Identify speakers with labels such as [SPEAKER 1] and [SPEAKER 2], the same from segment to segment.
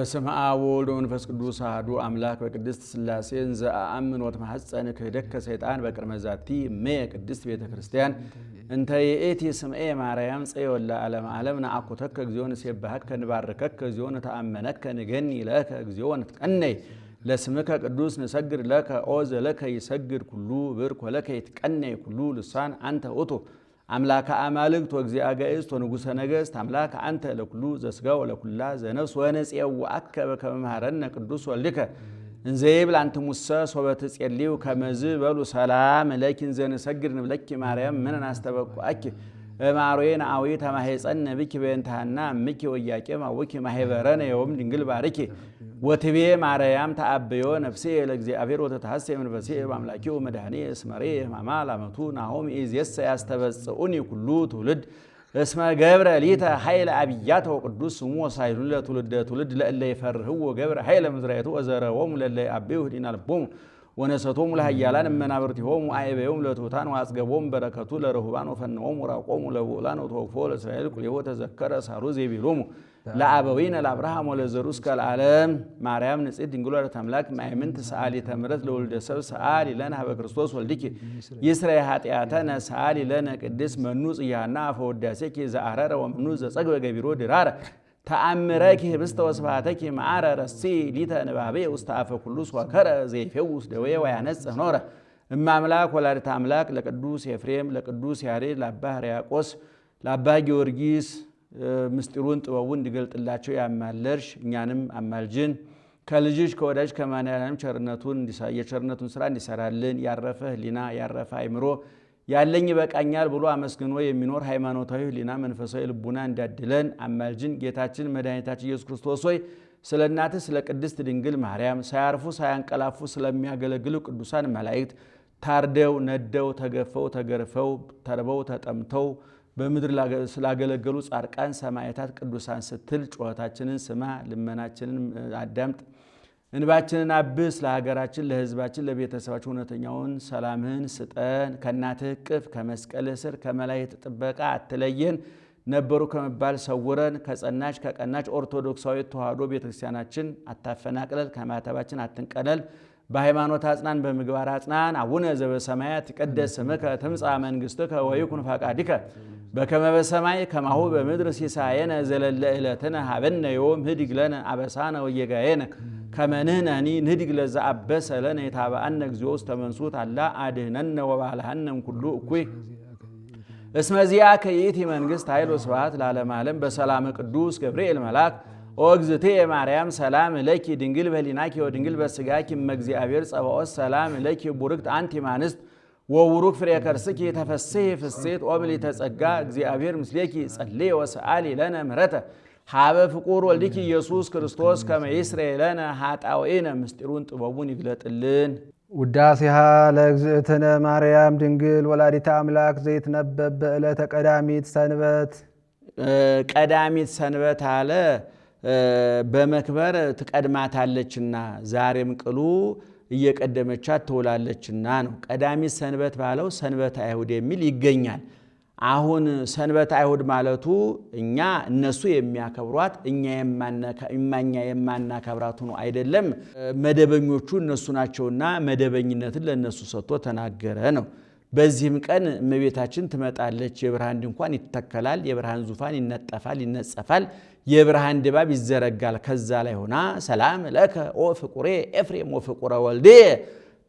[SPEAKER 1] በስመ አብ ወወልድ ወመንፈስ ቅዱስ አሐዱ አምላክ በቅድስት ሥላሴ ዘአምን ወተማሐፀን ክህደከ ሰይጣን በቅድመ ዛቲ እሜ ቅድስት ቤተ ክርስቲያን እንተ ይእቲ ስምዔ ማርያም ጽዮን ለዓለመ ዓለም ነአኩተከ እግዚኦ ንሴብሐከ ንባርከከ እግዚኦ ነተአመነከ ንገኒ ለከ እግዚኦ ነትቀነይ ለስምከ ቅዱስ ንሰግድ ለከ ኦ ዘለከ ይሰግድ ኩሉ ብርክ ወለከ ይትቀነይ ኩሉ ልሳን አንተ ውእቱ አምላከ አማልክት ወእግዚአ ጋእስት ወንጉሰ ነገስት አምላከ አንተ ለኩሉ ዘስጋ ወለኩላ ዘነፍስ ወነጽየውአከ በከመ መሐረነ ቅዱስ ወልድከ እንዘ ይብል አንትሙሰ ሶበ ትጼልዩ ከመዝ በሉ ሰላም ለኪ እንዘ ንሰግድ ንብለኪ ማርያም ምን ናስተበኩአኪ ማርዌን አዊ ተማሄፀነ ብኪ በእንታና እምኪ ወያቄም አውኪ ማህበረነ የውም ድንግል ባርኪ ወትቤ ማርያም ተአብዮ ነፍሴ ለእግዚአብሔር ወተታሰ መንፈሴ በአምላኪው መድኃኔ እስመሬ ሕማማ ላመቱ ናሆም ኢዝየስ ያስተበጽኡኒ ኩሉ ትውልድ እስመ ገብረ ሊተ ኃይለ አብያተ ወቅዱስ ስሙ ወሳይሉ ለትውልድ ለእለ ይፈርህዎ ገብረ ኃይለ ምዝራይቱ ወዘረዎሙ ለእለ አብዩ ህዲና ልቦሙ ወነሰቶሙ ለኃያላን እመናብርቲሆሙ አዕበዮሙ ለትሑታን ወአጽገቦሙ በረከቱ ለርሁባን ወፈነዎሙ ወራቆሙ ለብዑላን ወተወክፎ ለእስራኤል ኩሌሆ ተዘከረ ሳሩ ዘይቤሎሙ ለአበዊነ ለአብርሃም ወለዘሩ እስከ ለዓለም ማርያም ንጽሕት ድንግል ወላዲተ አምላክ ማእምንት ሰአሊተ ምሕረት ለወልደ ሰብ ሰአሊ ለነ ሀበ ክርስቶስ ወልድኪ ይስረይ ኃጢአተነ ሰአሊ ለነ ቅድስት መኑ ጽያና አፈ ወዳሴኪ ዘአረረ ወመኑ ዘጸግበ ገቢሮ ድራረ ተአምረኪ ህብስተ ወስብሐተኪ መዓረ ረሲ ሊተ ንባቤ ውስተ አፈ ኩሉ ሶከረ ዘይፌውስ ደዌ ወያነጽህ ኖረ እማምላክ ወላዲተ አምላክ ለቅዱስ ኤፍሬም ለቅዱስ ያሬድ ለአባ ሕርያቆስ ለአባ ጊዮርጊስ ምስጢሩን ጥበቡን እንዲገልጥላቸው ያማለርሽ እኛንም አማልጅን ከልጅሽ ከወዳጅ ከማንያንም የቸርነቱን ስራ እንዲሰራልን ያረፈ ህሊና ያረፈ አይምሮ ያለኝ በቃኛል ብሎ አመስግኖ የሚኖር ሃይማኖታዊ ህሊና መንፈሳዊ ልቡና እንዲያድለን አማልጅን። ጌታችን መድኃኒታችን ኢየሱስ ክርስቶስ ሆይ ስለ እናትህ ስለ ቅድስት ድንግል ማርያም ሳያርፉ ሳያንቀላፉ ስለሚያገለግሉ ቅዱሳን መላእክት ታርደው ነደው ተገፈው ተገርፈው ተርበው ተጠምተው በምድር ስላገለገሉ ጻድቃን ሰማዕታት ቅዱሳን ስትል ጩኸታችንን ስማ፣ ልመናችንን አዳምጥ፣ እንባችንን አብስ። ለሀገራችን ለህዝባችን ለቤተሰባችን እውነተኛውን ሰላምህን ስጠን። ከእናትህ እቅፍ ከመስቀልህ ስር ከመላእክት ጥበቃ አትለየን። ነበሩ ከመባል ሰውረን። ከቀናች ኦርቶዶክሳዊት ተዋሕዶ ቤተክርስቲያናችን አታፈናቅለል። ከማተባችን አትንቀለል። በሃይማኖት አጽናን፣ በምግባር አጽናን። አቡነ ዘበሰማያት ይትቀደስ ስምከ ትምጻእ መንግሥትከ ወይኩን ፈቃድከ በከመ በሰማይ ከማሁ በምድር ሲሳየነ ዘለለ ዕለትነ ሀበነ ዮም ህድግ ለነ አበሳነ ወጌጋየነ ከመ ንሕነኒ ንህድግ ለዘአበሰ ለነ የታብአነ እግዚኦ ውስተ መንሱት አላ አድኅነነ ወባልሐነ እምኩሉ እኩይ እስመ ዚአከ ይእቲ መንግሥት ኃይል ወስብሐት ለዓለመ ዓለም በሰላመ ቅዱስ ገብርኤል መልአክ ኦ እግዝእትየ ማርያም ሰላም ለኪ ድንግል በኅሊናኪ ወድንግል በሥጋኪ እመ እግዚአብሔር ጸባኦት ሰላም ለኪ ቡርክት አንቲ እምአንስት ወቡሩክ ፍሬ ከርስኪ ተፈሥሒ ፍሥሕት ኦምሊተ ጸጋ እግዚአብሔር ምስሌኪ ጸልዪ ወሰአሊ ለነ ምሕረተ ሀበ ፍቁር ወልድኪ ኢየሱስ ክርስቶስ ከመ ይስረይ ለነ ኃጣውኢነ ምስጢሩን ጥበቡን ይግለጥልን።
[SPEAKER 2] ውዳሴሃ ለእግዝእትነ ማርያም ድንግል ወላዲተ አምላክ ዘይትነበብ በዕለተ ቀዳሚት ሰንበት።
[SPEAKER 1] ቀዳሚት ሰንበት አለ በመክበር ትቀድማታለችና ዛሬም ቅሉ እየቀደመቻት ትውላለችና ነው። ቀዳሚት ሰንበት ባለው ሰንበት አይሁድ የሚል ይገኛል። አሁን ሰንበት አይሁድ ማለቱ እኛ እነሱ የሚያከብሯት እኛ የማናከብራት ነው አይደለም። መደበኞቹ እነሱ ናቸውና መደበኝነትን ለነሱ ሰጥቶ ተናገረ ነው። በዚህም ቀን እመቤታችን ትመጣለች። የብርሃን ድንኳን ይተከላል፣ የብርሃን ዙፋን ይነጠፋል ይነጸፋል፣ የብርሃን ድባብ ይዘረጋል። ከዛ ላይ ሆና ሰላም ለከ ኦ ፍቁሬ ኤፍሬም ወፍቁረ ወልዴ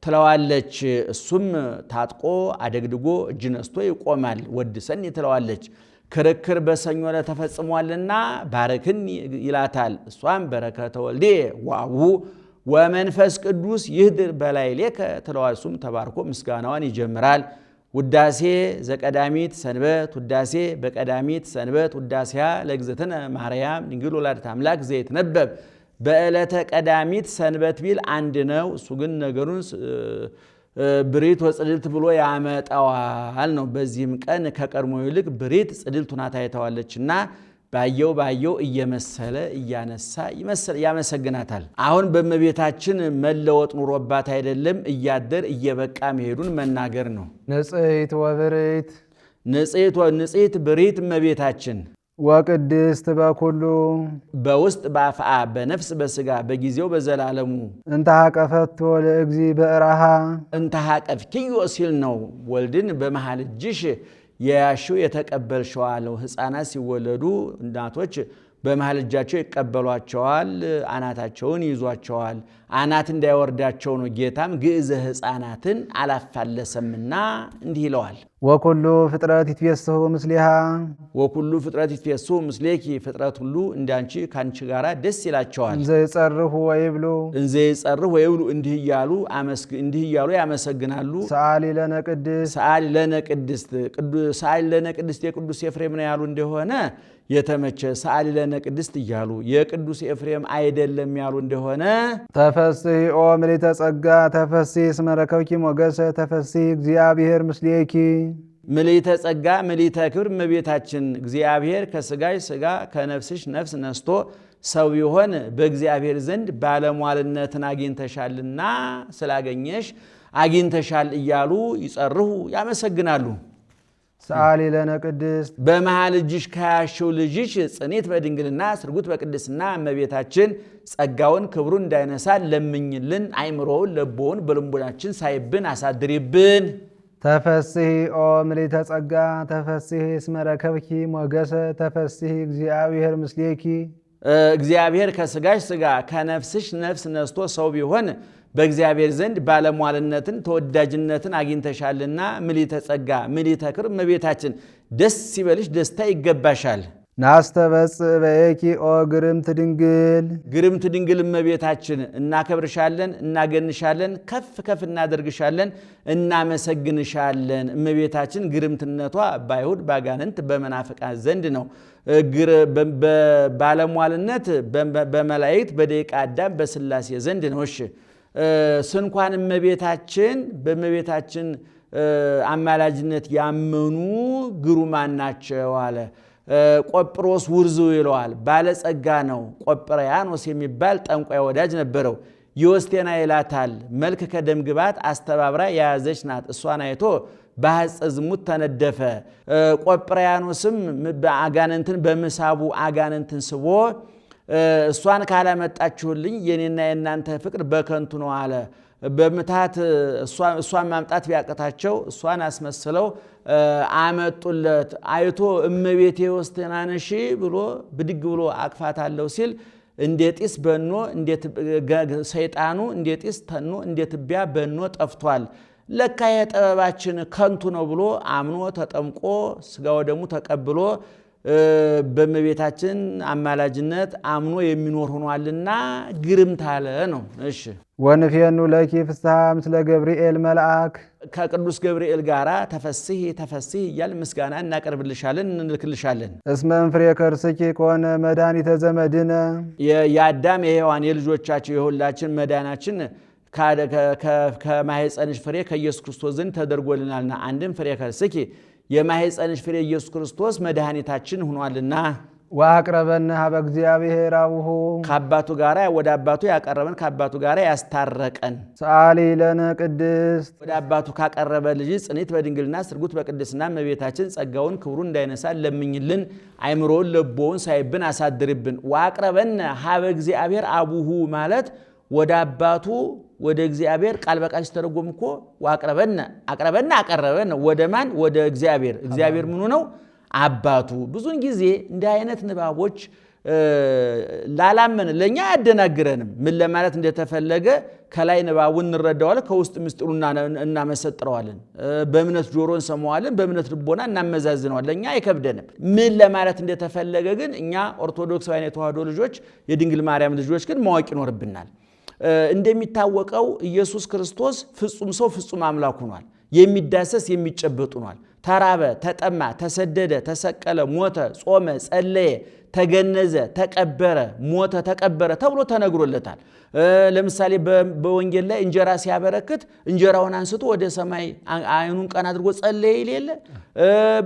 [SPEAKER 1] ትለዋለች። እሱም ታጥቆ አደግድጎ እጅ ነስቶ ይቆማል። ወድሰኒ ትለዋለች። ክርክር በሰኞ ለተፈጽሟልና ባረክኒ ይላታል። እሷም በረከተ ወልዴ ዋው ወመንፈስ ቅዱስ ይህድር በላዕሌከ ትለዋለች። እሱም ተባርኮ ምስጋናዋን ይጀምራል። ውዳሴ ዘቀዳሚት ሰንበት ውዳሴ በቀዳሚት ሰንበት ውዳሴያ ለእግዝእትነ ማርያም ድንግል ወላዲተ አምላክ ዘይትነበብ በዕለተ ቀዳሚት ሰንበት ቢል አንድ ነው። እሱ ግን ነገሩን ብሪት ወጽድልት ብሎ ያመጣዋል ነው። በዚህም ቀን ከቀድሞ ይልቅ ብሪት ጽድልት ሆና ታይተዋለችና ባየው እየመሰለ እያነሳ ያመሰግናታል። አሁን በእመቤታችን መለወጥ ኑሮባት አይደለም፣ እያደር እየበቃ መሄዱን መናገር ነው።
[SPEAKER 2] ንጽሕት ወብርት
[SPEAKER 1] ንጽሕት ብሪት እመቤታችን
[SPEAKER 2] ወቅድስት በኩሉ
[SPEAKER 1] በውስጥ በአፍአ በነፍስ በስጋ በጊዜው በዘላለሙ
[SPEAKER 2] እንተ ሀቀፈቶ ለእግዚ በእራሃ
[SPEAKER 1] እንተ ሀቀፍኪዮ ሲል ነው። ወልድን በመሃል እጅሽ የያሽው የተቀበልሽው አለው። ሕፃናት ሲወለዱ እናቶች በመሃል እጃቸው ይቀበሏቸዋል፣ አናታቸውን ይዟቸዋል። አናት እንዳይወርዳቸው ነው። ጌታም ግዕዘ ሕፃናትን አላፋለሰምና እንዲህ ይለዋል።
[SPEAKER 2] ወኩሉ ፍጥረት ይትፌስሑ ምስሊሃ
[SPEAKER 1] ወኩሉ ፍጥረት ይትፌስሑ ምስሌኪ ፍጥረት ሁሉ እንዳንቺ ካንቺ ጋራ ደስ ይላቸዋል።
[SPEAKER 2] እንዘ ይጸርሑ ወይብሉ
[SPEAKER 1] እንዘ ይጸርሑ ወይብሉ እንዲህ እያሉ ያመሰግናሉ።
[SPEAKER 2] ሰአሊ ለነ ቅድስት
[SPEAKER 1] ሰአሊ ለነ ቅድስት ሰአሊ ለነ ቅድስት የቅዱስ ኤፍሬም ነው ያሉ እንደሆነ የተመቸ ሰአሊ ለነ ቅድስት እያሉ የቅዱስ ኤፍሬም አይደለም ያሉ እንደሆነ
[SPEAKER 2] ተፈስሒ ኦ ምልዕተ ጸጋ ተፈስሒ እስመ ረከብኪ ሞገሰ ተፈስሒ እግዚአብሔር ምስሌኪ
[SPEAKER 1] ምልዕተ ጸጋ ምልዕተ ክብር እመቤታችን እግዚአብሔር ከስጋሽ ስጋ ከነፍስሽ ነፍስ ነስቶ ሰው ይሆን በእግዚአብሔር ዘንድ ባለሟልነትን አግኝተሻልና ስላገኘሽ አግኝተሻል እያሉ ይጸርሑ ያመሰግናሉ።
[SPEAKER 2] ሰአሊ ለነ ቅድስት
[SPEAKER 1] በመሃል እጅሽ ከያሽው ልጅሽ ጽኔት በድንግልና ስርጉት በቅድስና እመቤታችን ጸጋውን ክብሩን እንዳይነሳ ለምኝልን። አይምሮውን ለቦውን በልቡናችን ሳይብን አሳድሪብን።
[SPEAKER 2] ተፈስሒ ኦ ምልዕተ ጸጋ ተፈስሒ እስመ ረከብኪ ሞገሰ ተፈስሒ እግዚአብሔር ምስሌኪ
[SPEAKER 1] እግዚአብሔር ከስጋሽ ስጋ ከነፍስሽ ነፍስ ነስቶ ሰው ቢሆን በእግዚአብሔር ዘንድ ባለሟልነትን ተወዳጅነትን አግኝተሻልና ምልዕተ ጸጋ ምልዕተ ክብር እመቤታችን ደስ ይበልሽ፣ ደስታ ይገባሻል።
[SPEAKER 2] ናስተበጽእ በየኪ ኦ ግርምት ድንግል
[SPEAKER 1] ግርምት ድንግል እመቤታችን እናከብርሻለን፣ እናገንሻለን፣ ከፍ ከፍ እናደርግሻለን፣ እናመሰግንሻለን። እመቤታችን ግርምትነቷ በአይሁድ ባጋንንት በመናፍቃን ዘንድ ነው። ባለሟልነት በመላእክት በደቂቀ አዳም በሥላሴ ዘንድ ነው። እሺ ስንኳን እመቤታችን በእመቤታችን አማላጅነት ያመኑ ግሩማን ናቸው አለ። ቆጵሮስ ውርዙ ይለዋል። ባለጸጋ ነው። ቆጵርያኖስ የሚባል ጠንቋይ ወዳጅ ነበረው። ዮስቴና ይላታል። መልክ ከደም ግባት አስተባብራ የያዘች ናት። እሷን አይቶ በሐፀ ዝሙት ተነደፈ። ቆጵርያኖስም አጋንንትን በምሳቡ አጋንንትን ስቦ እሷን ካላመጣችሁልኝ የኔና የእናንተ ፍቅር በከንቱ ነው አለ። በምታት እሷን ማምጣት ቢያቀታቸው እሷን አስመስለው አመጡለት። አይቶ እመቤቴ ዮስቴና ነሽ ብሎ ብድግ ብሎ አቅፋታለሁ ሲል እንደ ጢስ በኖ ሰይጣኑ እንደ ጢስ ተኖ እንደ ትቢያ በኖ ጠፍቷል። ለካ የጥበባችን ከንቱ ነው ብሎ አምኖ ተጠምቆ ስጋው ደሙ ተቀብሎ በእመቤታችን አማላጅነት አምኖ የሚኖር ሆኗልና ግርምት አለ ነው። እሺ
[SPEAKER 2] ወንፌኑ ለኪ ፍስሐ ምስለ ገብርኤል መልአክ
[SPEAKER 1] ከቅዱስ ገብርኤል ጋር ተፈስሒ ተፈስሒ እያል ምስጋና እናቀርብልሻለን እንልክልሻለን።
[SPEAKER 2] እስመ እምፍሬ ከርስኪ ከሆነ መድኃኒተ ዘመድነ
[SPEAKER 1] የአዳም የሔዋን የልጆቻቸው የሁላችን መዳናችን ከማኅፀንሽ ፍሬ ከኢየሱስ ክርስቶስ ዘንድ ተደርጎልናልና አንድም ፍሬ ከርስኪ የማኅፀንሽ ፍሬ ኢየሱስ ክርስቶስ መድኃኒታችን ሆኗልና
[SPEAKER 2] ወአቅረበነ ሀበ እግዚአብሔር አቡሁ
[SPEAKER 1] ከአባቱ ጋር ወደ አባቱ ያቀረበን ከአባቱ ጋር ያስታረቀን።
[SPEAKER 2] ሰአሊ ለነ ቅድስት
[SPEAKER 1] ወደ አባቱ ካቀረበ ልጅ ጽኔት በድንግልና ስርጉት በቅድስና እመቤታችን ጸጋውን ክብሩን እንዳይነሳ ለምኝልን። አይምሮውን ለቦውን ሳይብን አሳድርብን። ወአቅረበነ ሀበ እግዚአብሔር አቡሁ ማለት ወደ አባቱ ወደ እግዚአብሔር ቃል በቃል ሲተረጎም እኮ ወአቅረበነ አቀረበን ወደ ማን? ወደ እግዚአብሔር። እግዚአብሔር ምኑ ነው? አባቱ። ብዙን ጊዜ እንዲህ አይነት ንባቦች ላላመን ለእኛ አያደናግረንም። ምን ለማለት እንደተፈለገ ከላይ ንባቡን እንረዳዋለን፣ ከውስጥ ምስጢሩ እናመሰጥረዋለን። በእምነት ጆሮ እንሰማዋለን፣ በእምነት ልቦና እናመዛዝነዋለን። ለእኛ አይከብደንም። ምን ለማለት እንደተፈለገ ግን እኛ ኦርቶዶክሳውያን የተዋህዶ ልጆች፣ የድንግል ማርያም ልጆች ግን ማወቅ ይኖርብናል። እንደሚታወቀው ኢየሱስ ክርስቶስ ፍጹም ሰው ፍጹም አምላክ ሆኗል። የሚዳሰስ የሚጨበጥ ሆኗል። ተራበ፣ ተጠማ፣ ተሰደደ፣ ተሰቀለ፣ ሞተ፣ ጾመ፣ ጸለየ፣ ተገነዘ፣ ተቀበረ፣ ሞተ፣ ተቀበረ ተብሎ ተነግሮለታል። ለምሳሌ በወንጌል ላይ እንጀራ ሲያበረክት እንጀራውን አንስቶ ወደ ሰማይ አይኑን ቀና አድርጎ ጸለየ ይል የለ።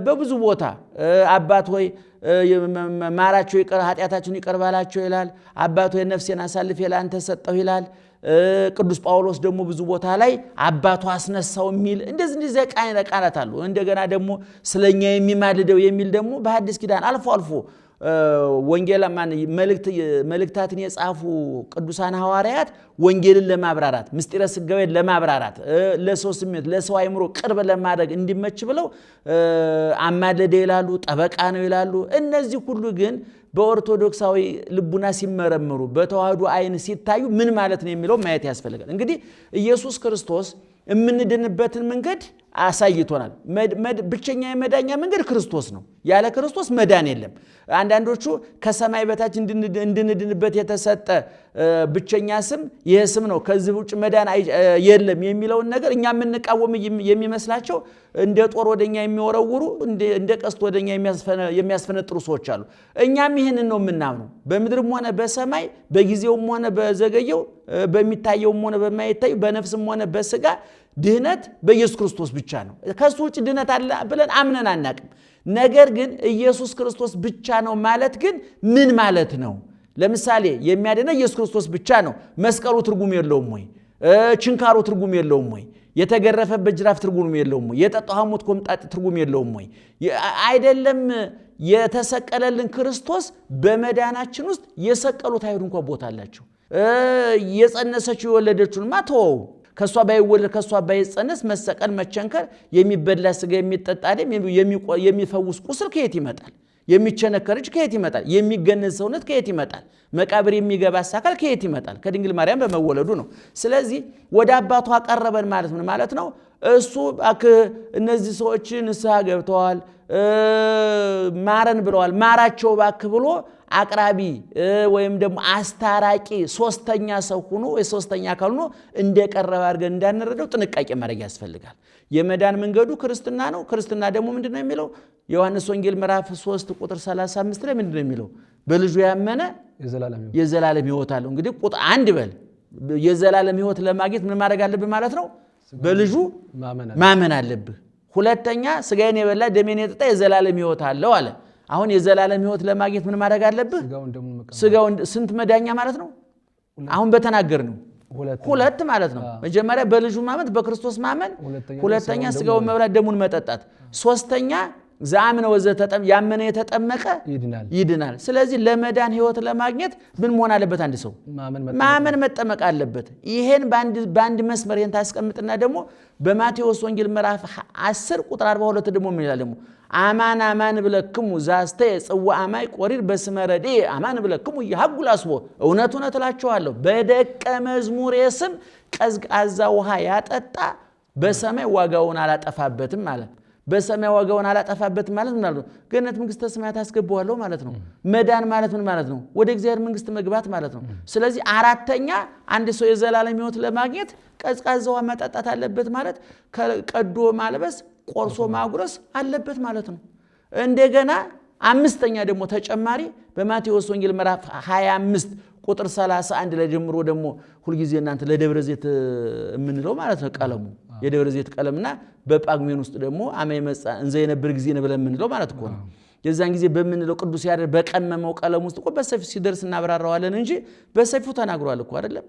[SPEAKER 1] በብዙ ቦታ አባት ሆይ ማራቸው ኃጢአታቸውን ይቅር በላቸው ይላል። አባት ሆይ ነፍሴን አሳልፌ ለአንተ ሰጠሁ ይላል። ቅዱስ ጳውሎስ ደግሞ ብዙ ቦታ ላይ አባቱ አስነሳው የሚል እንደዚህ ቃላት አሉ። እንደገና ደግሞ ስለኛ የሚማልደው የሚል ደግሞ በሐዲስ ኪዳን አልፎ አልፎ ወንጌል መልእክታትን የጻፉ ቅዱሳን ሐዋርያት ወንጌልን ለማብራራት ምስጢረ ሥጋዌን ለማብራራት ለሰው ስሜት ለሰው አይምሮ ቅርብ ለማድረግ እንዲመች ብለው አማለደ ይላሉ፣ ጠበቃ ነው ይላሉ። እነዚህ ሁሉ ግን በኦርቶዶክሳዊ ልቡና ሲመረምሩ በተዋህዶ አይን ሲታዩ ምን ማለት ነው የሚለው ማየት ያስፈልጋል። እንግዲህ ኢየሱስ ክርስቶስ የምንድንበትን መንገድ አሳይቶናል። ብቸኛ የመዳኛ መንገድ ክርስቶስ ነው። ያለ ክርስቶስ መዳን የለም። አንዳንዶቹ ከሰማይ በታች እንድንድንበት የተሰጠ ብቸኛ ስም ይህ ስም ነው፣ ከዚህ ውጭ መዳን የለም የሚለውን ነገር እኛ የምንቃወም የሚመስላቸው እንደ ጦር ወደኛ የሚወረውሩ እንደ ቀስት ወደኛ የሚያስፈነጥሩ ሰዎች አሉ። እኛም ይህንን ነው የምናምነው። በምድርም ሆነ በሰማይ በጊዜውም ሆነ በዘገየው በሚታየውም ሆነ በማይታየው በነፍስም ሆነ በስጋ ድህነት በኢየሱስ ክርስቶስ ብቻ ነው። ከሱ ውጭ ድህነት አለ ብለን አምነን አናቅም። ነገር ግን ኢየሱስ ክርስቶስ ብቻ ነው ማለት ግን ምን ማለት ነው? ለምሳሌ የሚያድነው ኢየሱስ ክርስቶስ ብቻ ነው። መስቀሉ ትርጉም የለውም ወይ? ችንካሩ ትርጉም የለውም ወይ? የተገረፈበት ጅራፍ ትርጉም የለውም ወይ? የጠጣው ሐሞት ኮምጣጤ ትርጉም የለውም ወይ? አይደለም። የተሰቀለልን ክርስቶስ በመዳናችን ውስጥ የሰቀሉት አይሁድ እንኳን ቦታ አላቸው። የጸነሰችው የወለደችውንማ ተወው። ከሷ ባይወለድ ከሷ ባይጸነስ መሰቀል መቸንከር የሚበላ ስጋ የሚጠጣ ደም የሚፈውስ ቁስል ከየት ይመጣል? የሚቸነከር እጅ ከየት ይመጣል? የሚገነዝ ሰውነት ከየት ይመጣል? መቃብር የሚገባ አካል ከየት ይመጣል? ከድንግል ማርያም በመወለዱ ነው። ስለዚህ ወደ አባቱ አቀረበን ማለት ምን ማለት ነው? እሱ እነዚህ ሰዎች ንስሐ ገብተዋል ማረን ብለዋል፣ ማራቸው ባክ ብሎ አቅራቢ ወይም ደግሞ አስታራቂ ሶስተኛ ሰው ሆኖ የሶስተኛ አካል ሆኖ እንደቀረበ አድርገን እንዳንረዳው ጥንቃቄ ማድረግ ያስፈልጋል። የመዳን መንገዱ ክርስትና ነው። ክርስትና ደግሞ ምንድነው የሚለው? ዮሐንስ ወንጌል ምዕራፍ 3 ቁጥር 35 ላይ ምንድነው የሚለው? በልጁ ያመነ የዘላለም ሕይወት አለው። እንግዲህ ቁጥር 1 በል የዘላለም ሕይወት ለማግኘት ምን ማድረግ አለብህ ማለት ነው? በልጁ ማመን አለብህ። ሁለተኛ ስጋዬን የበላ ደሜን የጠጣ የዘላለም ሕይወት አለው አለ። አሁን የዘላለም ሕይወት ለማግኘት ምን ማድረግ አለብህ? ስጋውን ስንት መዳኛ ማለት ነው? አሁን በተናገር ነው ሁለት ማለት ነው። መጀመሪያ በልጁ ማመን በክርስቶስ ማመን፣ ሁለተኛ ስጋውን መብላት ደሙን መጠጣት፣ ሶስተኛ ዘአምነ ወዘተጠመቀ ያመነ የተጠመቀ ይድናል። ስለዚህ ለመዳን ሕይወት ለማግኘት ምን መሆን አለበት? አንድ ሰው ማመን መጠመቅ አለበት። ይሄን በአንድ መስመር ይሄን ታስቀምጥና ደግሞ በማቴዎስ ወንጌል ምዕራፍ 10 ቁጥር 42 ደግሞ ምን ይላል? ደግሞ አማን አማን ብለክሙ ዛስተ ጽዋ አማይ ቆሪር በስመ ረድኤ አማን ብለክሙ ይሐጉል አስቦ እውነት እውነት እላችኋለሁ በደቀ መዝሙሬ ስም ቀዝቃዛ ውሃ ያጠጣ በሰማይ ዋጋውን አላጠፋበትም ማለት። በሰማይ ዋጋውን አላጠፋበትም ማለት ምን ማለት ነው? ገነት መንግስተ ሰማያት አስገባዋለሁ ማለት ነው። መዳን ማለት ምን ማለት ነው? ወደ እግዚአብሔር መንግስት መግባት ማለት ነው። ስለዚህ አራተኛ አንድ ሰው የዘላለም ሕይወት ለማግኘት ቀዝቃዛ ውሃ መጠጣት አለበት ማለት ቀዶ ማልበስ ቆርሶ ማጉረስ አለበት ማለት ነው። እንደገና አምስተኛ ደግሞ ተጨማሪ በማቴዎስ ወንጌል ምዕራፍ 25 ቁጥር 31 ላይ ጀምሮ ደግሞ ሁልጊዜ እናንተ ለደብረ ዘይት የምንለው ማለት ነው ቀለሙ የደብረ ዘይት ቀለምና በጳጉሜን ውስጥ ደግሞ አማይ መጻ እንዘ የነብር ጊዜ ነው ብለን የምንለው ማለት እኮ ነው። የዛን ጊዜ በምንለው ቅዱስ ያሬድ በቀመመው ቀለም ውስጥ እኮ በሰፊው ሲደርስ እናብራራዋለን እንጂ በሰፊው ተናግሯል እኮ አይደለም።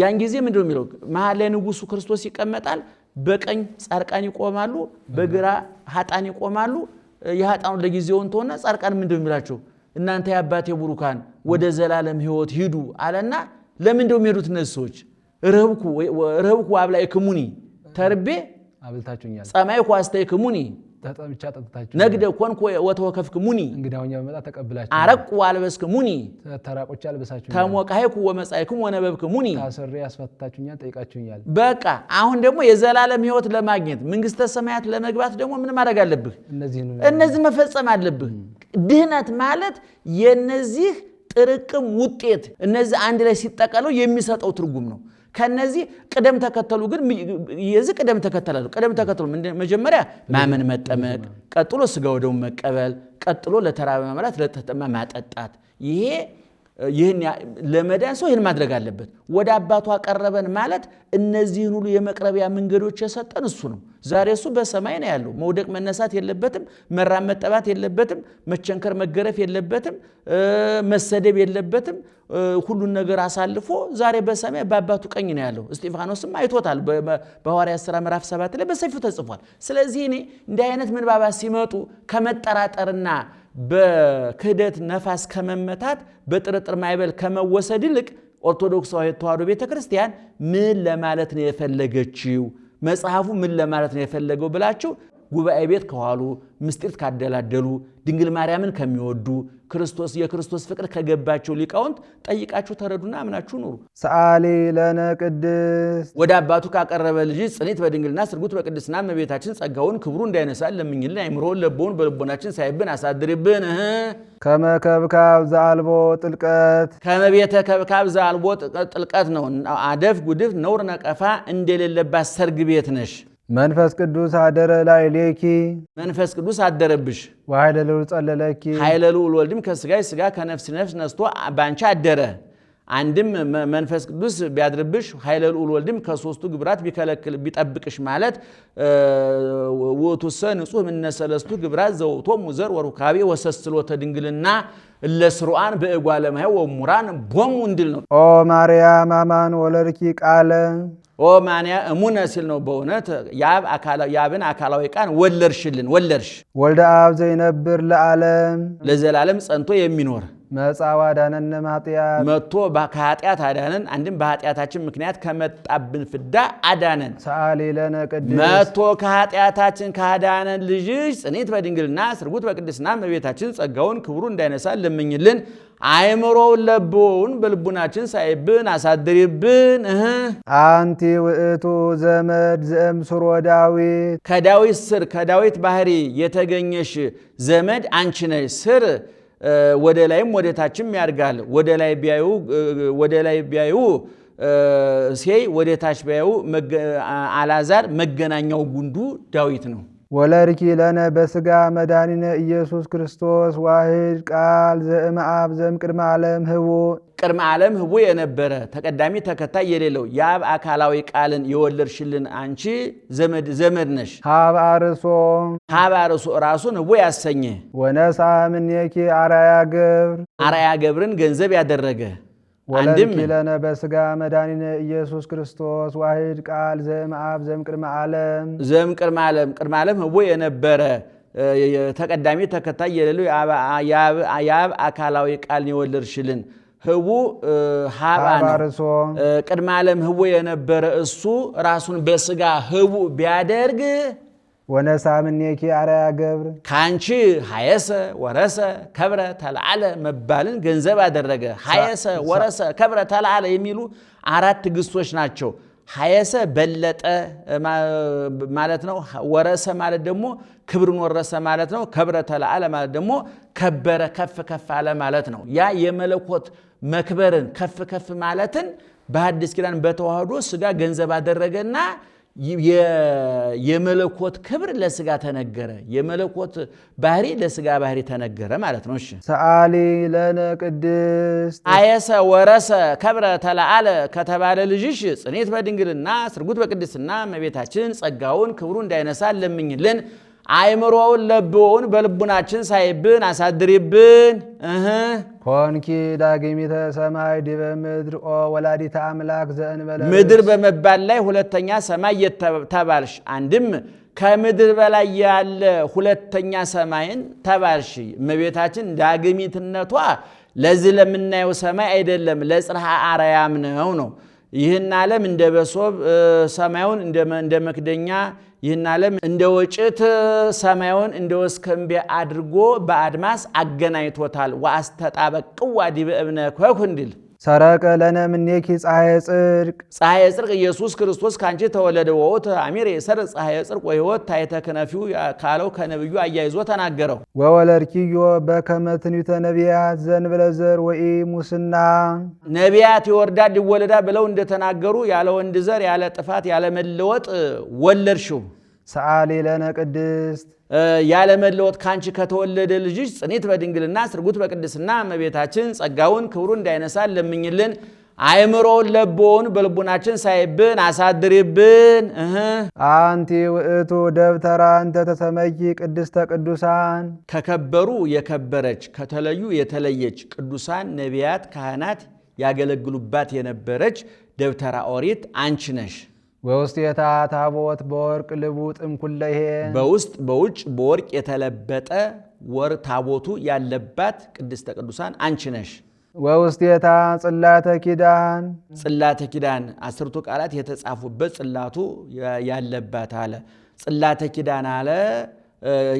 [SPEAKER 1] ያን ጊዜ ምንድነው የሚለው? መሃል ላይ ንጉሱ ክርስቶስ ይቀመጣል። በቀኝ ጻድቃን ይቆማሉ፣ በግራ ኃጥአን ይቆማሉ። የኃጥአኑ ለጊዜውን ተወና ጻድቃን ምንድነው የሚላቸው? እናንተ የአባቴ ቡሩካን ወደ ዘላለም ሕይወት ሂዱ አለና ለምንድነው የሚሄዱት እነዚህ ሰዎች? ረህብኩ አብላዕክሙኒ ተርቤ
[SPEAKER 2] አብልታችሁኛል፣
[SPEAKER 1] ጸማዕኩ አስተይክሙኒ
[SPEAKER 2] ተጠምቻ ጠጥታችሁ፣
[SPEAKER 1] ነግደ ኮንኩ ወተወከፍክሙኒ
[SPEAKER 2] እንግዳውኛ በመጣ ተቀብላችሁ፣
[SPEAKER 1] አረቅኩ አልበስክሙኒ
[SPEAKER 2] ተራቆች አልበሳችሁኛል፣
[SPEAKER 1] ተሞቃይኩ ወመጻእክሙ ወነበብክሙኒ
[SPEAKER 2] ታስሬ አስፈታችሁኛል፣ ጠይቃችሁኛል።
[SPEAKER 1] በቃ አሁን ደግሞ የዘላለም ሕይወት ለማግኘት መንግስተ ሰማያት ለመግባት ደግሞ ምን ማድረግ አለብህ? እነዚህ መፈጸም አለብህ። ድህነት ማለት የነዚህ ጥርቅም ውጤት፣ እነዚህ አንድ ላይ ሲጠቀለው የሚሰጠው ትርጉም ነው። ከነዚህ ቅደም ተከተሉ ግን የዚህ ቅደም ተከተሉ መጀመሪያ ማመን መጠመቅ፣ ቀጥሎ ስጋ ወደሙ መቀበል፣ ቀጥሎ ለተራበ መብላት፣ ለተጠማ ማጠጣት። ይህን ለመዳን ሰው ይህን ማድረግ አለበት። ወደ አባቱ አቀረበን ማለት እነዚህን ሁሉ የመቅረቢያ መንገዶች የሰጠን እሱ ነው። ዛሬ እሱ በሰማይ ነው ያለው። መውደቅ መነሳት የለበትም፣ መራብ መጠባት የለበትም፣ መቸንከር መገረፍ የለበትም፣ መሰደብ የለበትም። ሁሉን ነገር አሳልፎ ዛሬ በሰማይ በአባቱ ቀኝ ነው ያለው። እስጢፋኖስም አይቶታል። በሐዋርያት ሥራ ምዕራፍ 7 ላይ በሰፊው ተጽፏል። ስለዚህ እኔ እንዲህ አይነት ምንባባት ሲመጡ ከመጠራጠርና በክህደት ነፋስ ከመመታት በጥርጥር ማይበል ከመወሰድ ይልቅ ኦርቶዶክሳዊ ተዋሕዶ ቤተክርስቲያን ምን ለማለት ነው የፈለገችው? መጽሐፉ ምን ለማለት ነው የፈለገው ብላችሁ ጉባኤ ቤት ከዋሉ ምስጢር ካደላደሉ ድንግል ማርያምን ከሚወዱ የክርስቶስ ፍቅር ከገባቸው ሊቃውንት ጠይቃችሁ ተረዱና አምናችሁ ኑሩ።
[SPEAKER 2] ሰአሊ ለነ ቅድስት
[SPEAKER 1] ወደ አባቱ ካቀረበ ልጅ ጽኒት በድንግልና ስርጉት በቅድስና እመቤታችን ጸጋውን ክብሩ እንዳይነሳል ለምኝልን። አይምሮውን ለቦውን በልቦናችን ሳይብን አሳድርብን።
[SPEAKER 2] ከመከብካብ ዘአልቦ ጥልቀት
[SPEAKER 1] ከመቤተ ከብካብ ዘአልቦ ጥልቀት ነው። አደፍ ጉድፍ ነውር ነቀፋ እንደሌለባት ሰርግ ቤት ነሽ።
[SPEAKER 2] መንፈስ ቅዱስ አደረ ላይ ሌኪ
[SPEAKER 1] መንፈስ ቅዱስ አደረብሽ።
[SPEAKER 2] ወኃይለ ልዑል ጸለለኪ
[SPEAKER 1] ኃይለ ልዑል ወልድም ከስጋይ ስጋ ከነፍስ ነፍስ ነስቶ ባንቺ አደረ። አንድም መንፈስ ቅዱስ ቢያድርብሽ ኃይለ ልዑል ወልድም ከሶስቱ ግብራት ቢከለክል ቢጠብቅሽ ማለት ወቱሰ ንጹህ ምነሰለስቱ ግብራት ዘውቶም ሙዘር ወሩካቤ ወሰስሎተ ድንግልና ለስሩአን በእጓለ ማይ ወሙራን ቦሙ እንድል ነው።
[SPEAKER 2] ኦ ማርያም አማን ወለርኪ ቃለ
[SPEAKER 1] ኦ ማንያ እሙነ ሲል ነው። በእውነት ያብን አካላዊ ቃል ወለርሽልን ወለርሽ።
[SPEAKER 2] ወልደ አብ ዘይነብር ለዓለም
[SPEAKER 1] ለዘላለም ጸንቶ የሚኖር
[SPEAKER 2] መጻዋ ዳነነ ማጥያት
[SPEAKER 1] መጥቶ ከኃጢአት አዳነን። አንድም በኃጢአታችን ምክንያት ከመጣብን ፍዳ አዳነን።
[SPEAKER 2] ሰአሊ ለነ ቅድስት
[SPEAKER 1] መጥቶ ከኃጢአታችን ካዳነን ልጅሽ ጽኒት በድንግልና ስርጉት በቅድስና እመቤታችን ጸጋውን ክብሩ እንዳይነሳ ለምኝልን። አይምሮውን ለቦውን በልቡናችን ሳይብን አሳድሪብን።
[SPEAKER 2] አንቲ ውእቱ ዘመድ ዘእምስሮ ዳዊት
[SPEAKER 1] ከዳዊት ስር ከዳዊት ባህሪ የተገኘሽ ዘመድ አንቺ ነሽ። ስር ወደ ላይም ወደ ታችም ያድጋል። ወደ ላይ ቢያዩ ሴይ ወደ ታች ቢያዩ አልዓዛር መገናኛው ጉንዱ ዳዊት ነው።
[SPEAKER 2] ወለርኪ ለነ በስጋ መድኃኒነ ኢየሱስ ክርስቶስ ዋሕድ ቃል ዘእምአብ ዘእምቅድመ ዓለም ህቡእ
[SPEAKER 1] ቅድመ ዓለም ህቡእ የነበረ ተቀዳሚ ተከታይ የሌለው የአብ አካላዊ ቃልን የወለድሽልን አንቺ ዘመድ ነሽ።
[SPEAKER 2] ሀብ አርሶ
[SPEAKER 1] ራሱን ህቡእ ያሰኘ
[SPEAKER 2] ወነሳ እምኔኪ አርአያ ገብር
[SPEAKER 1] አርአያ ገብርን ገንዘብ ያደረገ
[SPEAKER 2] ወለርኪ ለነ በስጋ መድኃኒነ ኢየሱስ ክርስቶስ ዋሕድ ቃል ዘእምአብ ዘእምቅድመ
[SPEAKER 1] ቅድመ ዓለም ህቡእ የነበረ ተቀዳሚ ተከታይ የሌለው የአብ አካላዊ ቃልን የወለድሽልን ህቡእ ሀባ ነው። ቅድመ ዓለም ህቡእ የነበረ እሱ ራሱን በስጋ ህቡእ ቢያደርግ
[SPEAKER 2] ወነሳ እምኔኪ አርአያ ገብር
[SPEAKER 1] ካንቺ ሀየሰ ወረሰ ከብረ ተለዓለ መባልን ገንዘብ አደረገ። ሀየሰ ወረሰ ከብረ ተለዓለ የሚሉ አራት ግሶች ናቸው። ሀየሰ በለጠ ማለት ነው። ወረሰ ማለት ደግሞ ክብርን ወረሰ ማለት ነው። ከብረ ተለዓለ ማለት ደግሞ ከበረ ከፍ ከፍ አለ ማለት ነው። ያ የመለኮት መክበርን ከፍ ከፍ ማለትን በሐዲስ ኪዳን በተዋህዶ ስጋ ገንዘብ አደረገና የመለኮት ክብር ለስጋ ተነገረ። የመለኮት ባህሪ ለስጋ ባህሪ ተነገረ ማለት ነው። እሺ
[SPEAKER 2] ሰአሊ ለነ ቅድስት
[SPEAKER 1] አየሰ ወረሰ ከብረ ተለዓለ ከተባለ ልጅሽ ጽኒት በድንግልና ስርጉት በቅድስና እመቤታችን ጸጋውን ክብሩ እንዳይነሳ ለምኝልን። አይምሮውን ለቦውን በልቡናችን ሳይብን አሳድሪብን።
[SPEAKER 2] ኮንኪ ዳግሚተ ሰማይ ዲበ ምድር ኦ ወላዲተ አምላክ ዘእንበለ
[SPEAKER 1] ምድር በመባል ላይ ሁለተኛ ሰማይ ተባልሽ። አንድም ከምድር በላይ ያለ ሁለተኛ ሰማይን ተባልሽ። እመቤታችን ዳግሚትነቷ ለዚህ ለምናየው ሰማይ አይደለም፣ ለጽርሐ አርያም ነው። ይህን ዓለም እንደ በሶብ ሰማዩን እንደ መክደኛ ይህን ዓለም እንደ ወጭት ሰማዩን እንደ ወስከምቤ አድርጎ በአድማስ አገናኝቶታል። ወአስተጣበቅዋ ዲበ እብነ ኮኩ እንዲል
[SPEAKER 2] ሰረቀ ለነ እምኔኪ ፀሐየ ጽድቅ
[SPEAKER 1] ኢየሱስ ክርስቶስ ካንቺ ተወለደ። ወውእቱ አሚረ የሰርቅ ፀሐየ ጽድቅ ወሕይወት ታሕተ ክነፊሁ ካለው ከነብዩ አያይዞ ተናገረው።
[SPEAKER 2] ወወለድኪዮ በከመ ትንቢተ ነቢያት ዘእንበለ ዘር ወኢሙስና
[SPEAKER 1] ነቢያት ይወርዳል ይወለዳል ብለው እንደተናገሩ ያለ ወንድ ዘር ያለ ጥፋት ያለ መለወጥ ወለድሽው።
[SPEAKER 2] ሰአሊ ለነ ቅድስት
[SPEAKER 1] ያለመለወጥ ካንቺ ከተወለደ ልጅሽ ጽኒት በድንግልና ስርጉት በቅድስና እመቤታችን ጸጋውን ክብሩ እንዳይነሳ ለምኝልን። አይምሮውን ለቦውን በልቡናችን ሳይብን አሳድሪብን።
[SPEAKER 2] አንቲ ውእቱ ደብተራ እንተ ተሰመይ ቅድስተ ቅዱሳን
[SPEAKER 1] ከከበሩ የከበረች ከተለዩ የተለየች ቅዱሳን ነቢያት ካህናት ያገለግሉባት የነበረች ደብተራ ኦሪት አንቺ ነሽ።
[SPEAKER 2] ወውስቴታ ታቦት በወርቅ ልቡጥ እምኩለሄ
[SPEAKER 1] በውስጥ በውጭ በወርቅ የተለበጠ ታቦቱ ያለባት ቅድስተ ቅዱሳን አንቺ ነሽ።
[SPEAKER 2] ወውስቴታ ጽላተ ኪዳን
[SPEAKER 1] ጽላተ ኪዳን 10ቱ ቃላት የተጻፉበት ጽላቱ ያለባት አለ። ጽላተ ኪዳን አለ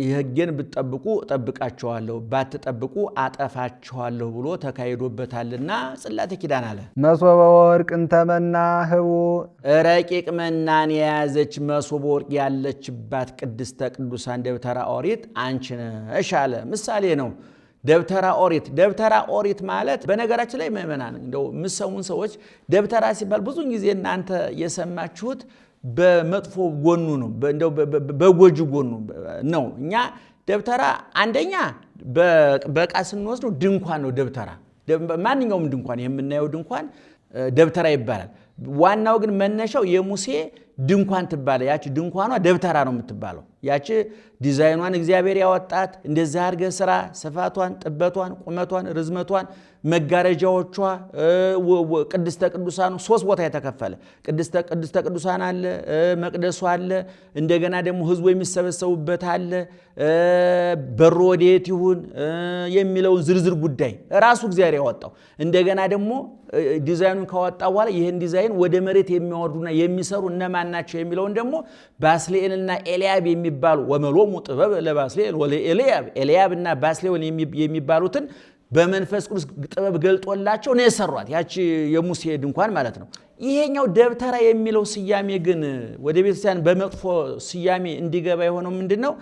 [SPEAKER 1] የሕጌን ብትጠብቁ እጠብቃችኋለሁ ባትጠብቁ አጠፋችኋለሁ ብሎ ተካሂዶበታልና ጽላተ ኪዳን አለ።
[SPEAKER 2] መሶበ ወርቅ እንተመና ህቡ
[SPEAKER 1] ረቂቅ መናን የያዘች መሶበ ወርቅ ያለችባት ቅድስተ ቅዱሳን ደብተራ ኦሪት አንቺ ነሽ አለ። ምሳሌ ነው። ደብተራ ኦሪት ማለት በነገራችን ላይ ምእመናን እንደው የምትሰሙን ሰዎች ደብተራ ሲባል ብዙ ጊዜ እናንተ የሰማችሁት በመጥፎ ጎኑ ነው፣ እንደው በጎጂ ጎኑ ነው። እኛ ደብተራ አንደኛ በቃ ስንወስደው ድንኳን ነው። ደብተራ ማንኛውም ድንኳን የምናየው ድንኳን ደብተራ ይባላል። ዋናው ግን መነሻው የሙሴ ድንኳን ትባለ። ያቺ ድንኳኗ ደብተራ ነው የምትባለው። ያቺ ዲዛይኗን እግዚአብሔር ያወጣት እንደዛ አድርገ ስራ፣ ስፋቷን፣ ጥበቷን፣ ቁመቷን፣ ርዝመቷን፣ መጋረጃዎቿ፣ ቅድስተ ቅዱሳኑ 3 ቦታ የተከፈለ ቅድስተ ቅዱሳን አለ፣ መቅደሱ አለ፣ እንደገና ደግሞ ህዝቡ የሚሰበሰቡበት አለ። በሩ ወዴት ይሁን የሚለውን ዝርዝር ጉዳይ ራሱ እግዚአብሔር ያወጣው። እንደገና ደግሞ ዲዛይኑን ካወጣ በኋላ ይህን ዲዛይን ወደ መሬት የሚያወርዱና የሚሰሩ እነማን ናቸው የሚለውን ደግሞ ባስልኤልና ኤልያብ የሚባሉ ወመሎሙ ጥበብ ለባስልኤል ወለኤልያብ ኤልያብ እና ባስልኤል የሚባሉትን በመንፈስ ቅዱስ ጥበብ ገልጦላቸው ነው የሰሯት። ያቺ የሙሴ ድንኳን ማለት ነው። ይሄኛው ደብተራ የሚለው ስያሜ ግን ወደ ቤተክርስቲያን በመጥፎ ስያሜ እንዲገባ የሆነው ምንድነው?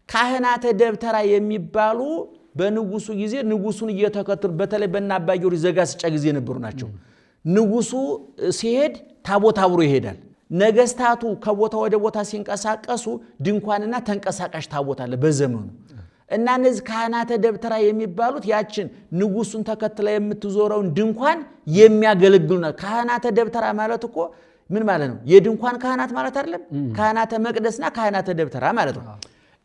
[SPEAKER 1] ካህናተ ደብተራ የሚባሉ በንጉሱ ጊዜ ንጉሱን እየተከተሉ በተለይ በእነ አባ ጊዮርጊስ ዘጋስጫ ጊዜ የነበሩ ናቸው። ንጉሱ ሲሄድ ታቦት አብሮ ይሄዳል። ነገስታቱ ከቦታ ወደ ቦታ ሲንቀሳቀሱ ድንኳንና ተንቀሳቃሽ ታቦት አለ በዘመኑ። እና እነዚህ ካህናተ ደብተራ የሚባሉት ያችን ንጉሱን ተከትላ የምትዞረውን ድንኳን የሚያገለግሉ ነው። ካህናተ ደብተራ ማለት እኮ ምን ማለት ነው? የድንኳን ካህናት ማለት አይደለም። ካህናተ መቅደስና ካህናተ ደብተራ ማለት ነው።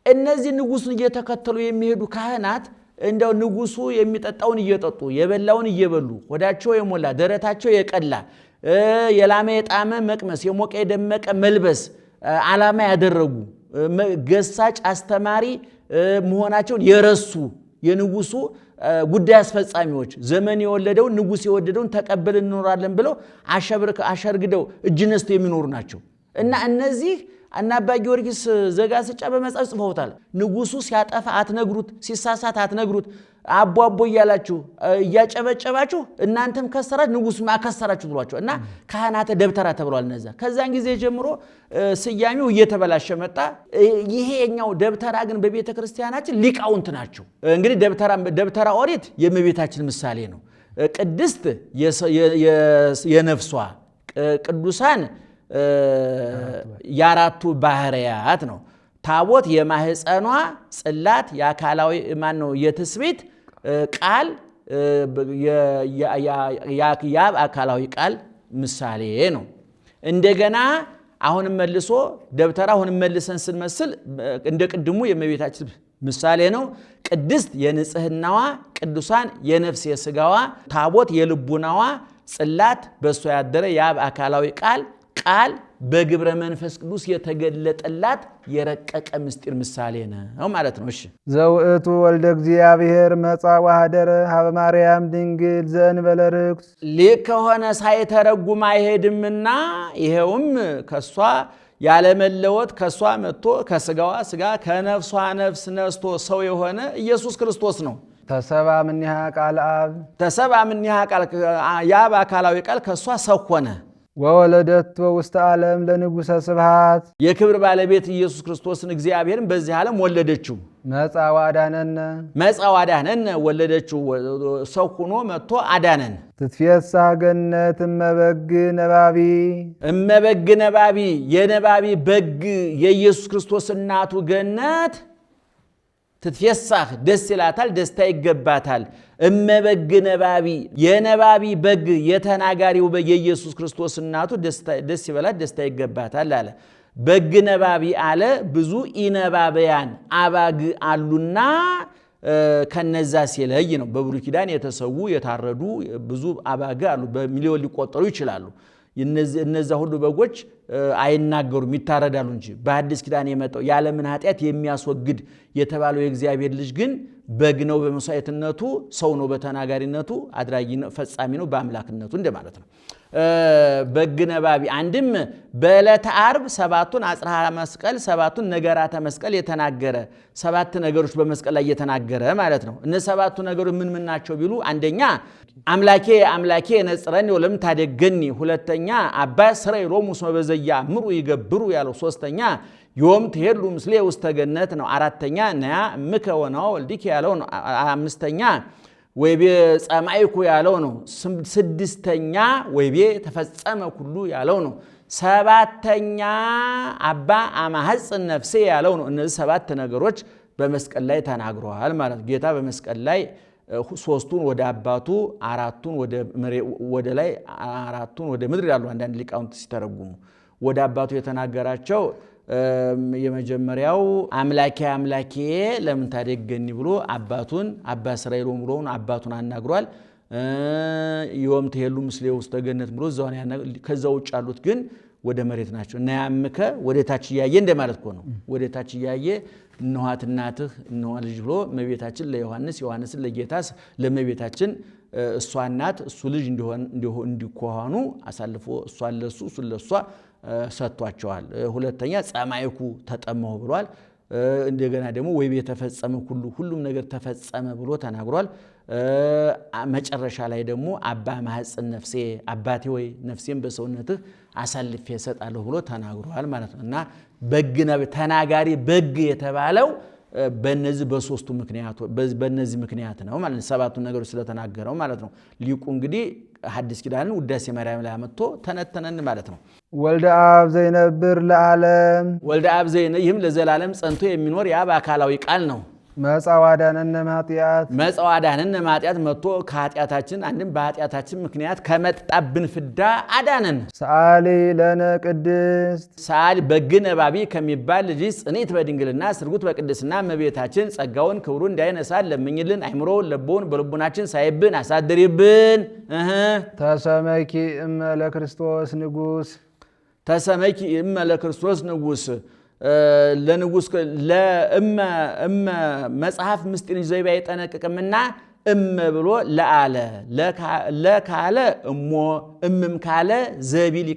[SPEAKER 1] እነዚህ ንጉሱን እየተከተሉ የሚሄዱ ካህናት እንደው ንጉሱ የሚጠጣውን እየጠጡ የበላውን እየበሉ ሆዳቸው የሞላ ደረታቸው የቀላ የላመ የጣመ መቅመስ የሞቀ የደመቀ መልበስ ዓላማ ያደረጉ ገሳጭ አስተማሪ መሆናቸውን የረሱ የንጉሱ ጉዳይ አስፈጻሚዎች ዘመን የወለደውን ንጉስ የወደደውን ተቀበል እንኖራለን ብለው አሸርግደው እጅ ነስተው የሚኖሩ ናቸው። እና እነዚህ እና አባ ጊዮርጊስ ዘጋስጫ በመጽሐፍ ጽፈውታል። ንጉሱ ሲያጠፋ አትነግሩት፣ ሲሳሳት አትነግሩት፣ አቦ እያላችሁ እያጨበጨባችሁ እናንተም ከሰራችሁ ንጉሱም አከሰራችሁ ብሏቸው እና ካህናተ ደብተራ ተብሏል። እነዛ ከዛን ጊዜ ጀምሮ ስያሜው እየተበላሸ መጣ። ይሄኛው ደብተራ ግን በቤተ ክርስቲያናችን ሊቃውንት ናቸው። እንግዲህ ደብተራ ኦሪት የእመቤታችን ምሳሌ ነው። ቅድስት የነፍሷ ቅዱሳን የአራቱ ባህርያት ነው። ታቦት የማህፀኗ ጽላት የአካላዊ ማን ነው የትስብእት ቃል የአብ አካላዊ ቃል ምሳሌ ነው። እንደገና አሁንም መልሶ ደብተራ አሁንም መልሰን ስንመስል እንደ ቅድሙ የእመቤታችን ምሳሌ ነው። ቅድስት የንጽህናዋ ቅዱሳን የነፍስ የስጋዋ ታቦት የልቡናዋ ጽላት በእሷ ያደረ የአብ አካላዊ ቃል በግብረ መንፈስ ቅዱስ የተገለጠላት የረቀቀ ምስጢር ምሳሌ ነው ማለት ነው። እሺ
[SPEAKER 2] ዘውእቱ ወልደ እግዚአብሔር መጻ ወኀደረ ሀበ ማርያም ድንግል ዘእንበለ ርኩስ
[SPEAKER 1] ሊቅ ከሆነ ሳይተረጉም አይሄድምና ይሄውም ከሷ ያለመለወጥ ከሷ መጥቶ ከስጋዋ ስጋ ከነፍሷ ነፍስ ነስቶ ሰው የሆነ ኢየሱስ ክርስቶስ ነው።
[SPEAKER 2] ተሰብአ እምኔሃ ቃል አብ
[SPEAKER 1] ተሰብአ እምኔሃ ቃል የአብ አካላዊ ቃል ከሷ ሰው ሆነ።
[SPEAKER 2] ወወለደቶ ውስተ ዓለም ለንጉሠ ስብሐት
[SPEAKER 1] የክብር ባለቤት ኢየሱስ ክርስቶስን እግዚአብሔርን በዚህ ዓለም ወለደችው።
[SPEAKER 2] መጻ ወአዳነነ ወለደችው። ሰው ሆኖ መጥቶ አዳነን። ትትፌሳህ ገነት እመበግ
[SPEAKER 1] ነባቢ የነባቢ በግ የኢየሱስ ክርስቶስ እናቱ ገነት ትትፌሳህ ደስ ይላታል፣ ደስታ ይገባታል። እመበግ ነባቢ የነባቢ በግ የተናጋሪው በግ የኢየሱስ ክርስቶስ እናቱ ደስ ይበላት፣ ደስታ ይገባታል አለ። በግ ነባቢ አለ። ብዙ ኢነባበያን አባግ አሉና ከነዛ ሲለይ ነው። በብሉይ ኪዳን የተሰዉ የታረዱ ብዙ አባግ አሉ። በሚሊዮን ሊቆጠሩ ይችላሉ። እነዛ ሁሉ በጎች አይናገሩም ይታረዳሉ እንጂ በአዲስ ኪዳን የመጣው ያለምን ኃጢአት የሚያስወግድ የተባለው የእግዚአብሔር ልጅ ግን በግ ነው በመስዋዕትነቱ፣ ሰው ነው በተናጋሪነቱ፣ አድራጊ ነው ፈጻሚ ነው በአምላክነቱ እንደማለት ነው። በግ ነባቢ አንድም በዕለተ ዓርብ ሰባቱን አጽርሐ መስቀል ሰባቱን ነገራተ መስቀል የተናገረ ሰባት ነገሮች በመስቀል ላይ የተናገረ ማለት ነው። እነዚህ ሰባቱ ነገሮች ምን ምን ናቸው ቢሉ አንደኛ አምላኬ አምላኬ ነጽረኒ ወለም ታደገኒ፣ ሁለተኛ አባ ስረይ ሎሙ እስመ በዘያእምሩ ይገብሩ ያለው፣ ሶስተኛ ዮም ትሄዱ ምስሌ ውስተ ገነት ነው፣ አራተኛ ነያ እምከ ወነዋ ወልድኪ ያለው ነው፣ አምስተኛ ወይቤ ጸማይኩ ያለው ነው፣ ስድስተኛ ወይቤ ተፈጸመ ኩሉ ያለው ነው፣ ሰባተኛ አባ አማሐጽን ነፍሴ ያለው ነው። እነዚህ ሰባት ነገሮች በመስቀል ላይ ተናግረዋል ማለት ጌታ በመስቀል ላይ ሶስቱን ወደ አባቱ አራቱን ወደ ላይ አራቱን ወደ ምድር ያሉ አንዳንድ ሊቃውንት ሲተረጉሙ ወደ አባቱ የተናገራቸው የመጀመሪያው አምላኬ አምላኬ ለምን ታደገኒ ብሎ አባቱን አባ እስራኤል ብሎ አባቱን አናግሯል። ዮም ትሄሉ ምስሌ ውስተ ገነት ብሎ እዛውን ከዛ ውጭ ያሉት ግን ወደ መሬት ናቸው እና ያምከ ወደ ታች እያየ እንደማለት ነው። ወደ ታች እያየ እነኋት እናትህ እነኋ ልጅ ብሎ እመቤታችን ለዮሐንስ ዮሐንስን ለጌታስ ለእመቤታችን እሷ እናት እሱ ልጅ እንዲሆኑ አሳልፎ እሷን ለሱ እሱን ለሷ ሰጥቷቸዋል። ሁለተኛ ጸማይኩ ተጠማሁ ብሏል። እንደገና ደግሞ ወይቤ ተፈጸመ ሁሉም ነገር ተፈጸመ ብሎ ተናግሯል። መጨረሻ ላይ ደግሞ አባ ማሐጽን ነፍሴ አባቴ ወይ ነፍሴን በሰውነትህ አሳልፌ እሰጣለሁ ብሎ ተናግሯል ማለት ነው እና በግ ተናጋሪ በግ የተባለው በእነዚህ በሶስቱ ምክንያት በእነዚህ ምክንያት ነው ማለት ነው። ሰባቱን ነገሮች ስለተናገረው ማለት ነው። ሊቁ እንግዲህ ሐዲስ ኪዳንን ውዳሴ ማርያም ላይ አመጥቶ ተነተነን ማለት ነው።
[SPEAKER 2] ወልደ አብ ዘይነብር ለዓለም
[SPEAKER 1] ወልደ አብ ይህም ለዘላለም ጸንቶ የሚኖር ያ በአካላዊ ቃል ነው።
[SPEAKER 2] መጻው አዳነነ ማጥያት
[SPEAKER 1] መጻው አዳነነ ማጥያት መጥቶ ከኃጢአታችን አንድም በኃጢአታችን ምክንያት ከመጣብን ፍዳ አዳነን።
[SPEAKER 2] ሰአሊ ለነ ቅድስት
[SPEAKER 1] ሰአሊ በግ ነባቢ ከሚባል ልጅ ጽኔት በድንግልና ስርጉት በቅድስና እመቤታችን ጸጋውን ክብሩን እንዳይነሳን ለምኝልን። አይምሮውን ለቦውን በልቡናችን ሳይብን አሳድሪብን።
[SPEAKER 2] ተሰመኪ እመ ለክርስቶስ ንጉሥ
[SPEAKER 1] ተሰመኪ እመ ለክርስቶስ ንጉሥ ለንጉስ ለእመ መጽሐፍ ምስጢር ዘይባ አይጠነቅቅምና እመ ብሎ ለካለ እሞ እምም ካለ ዘቢል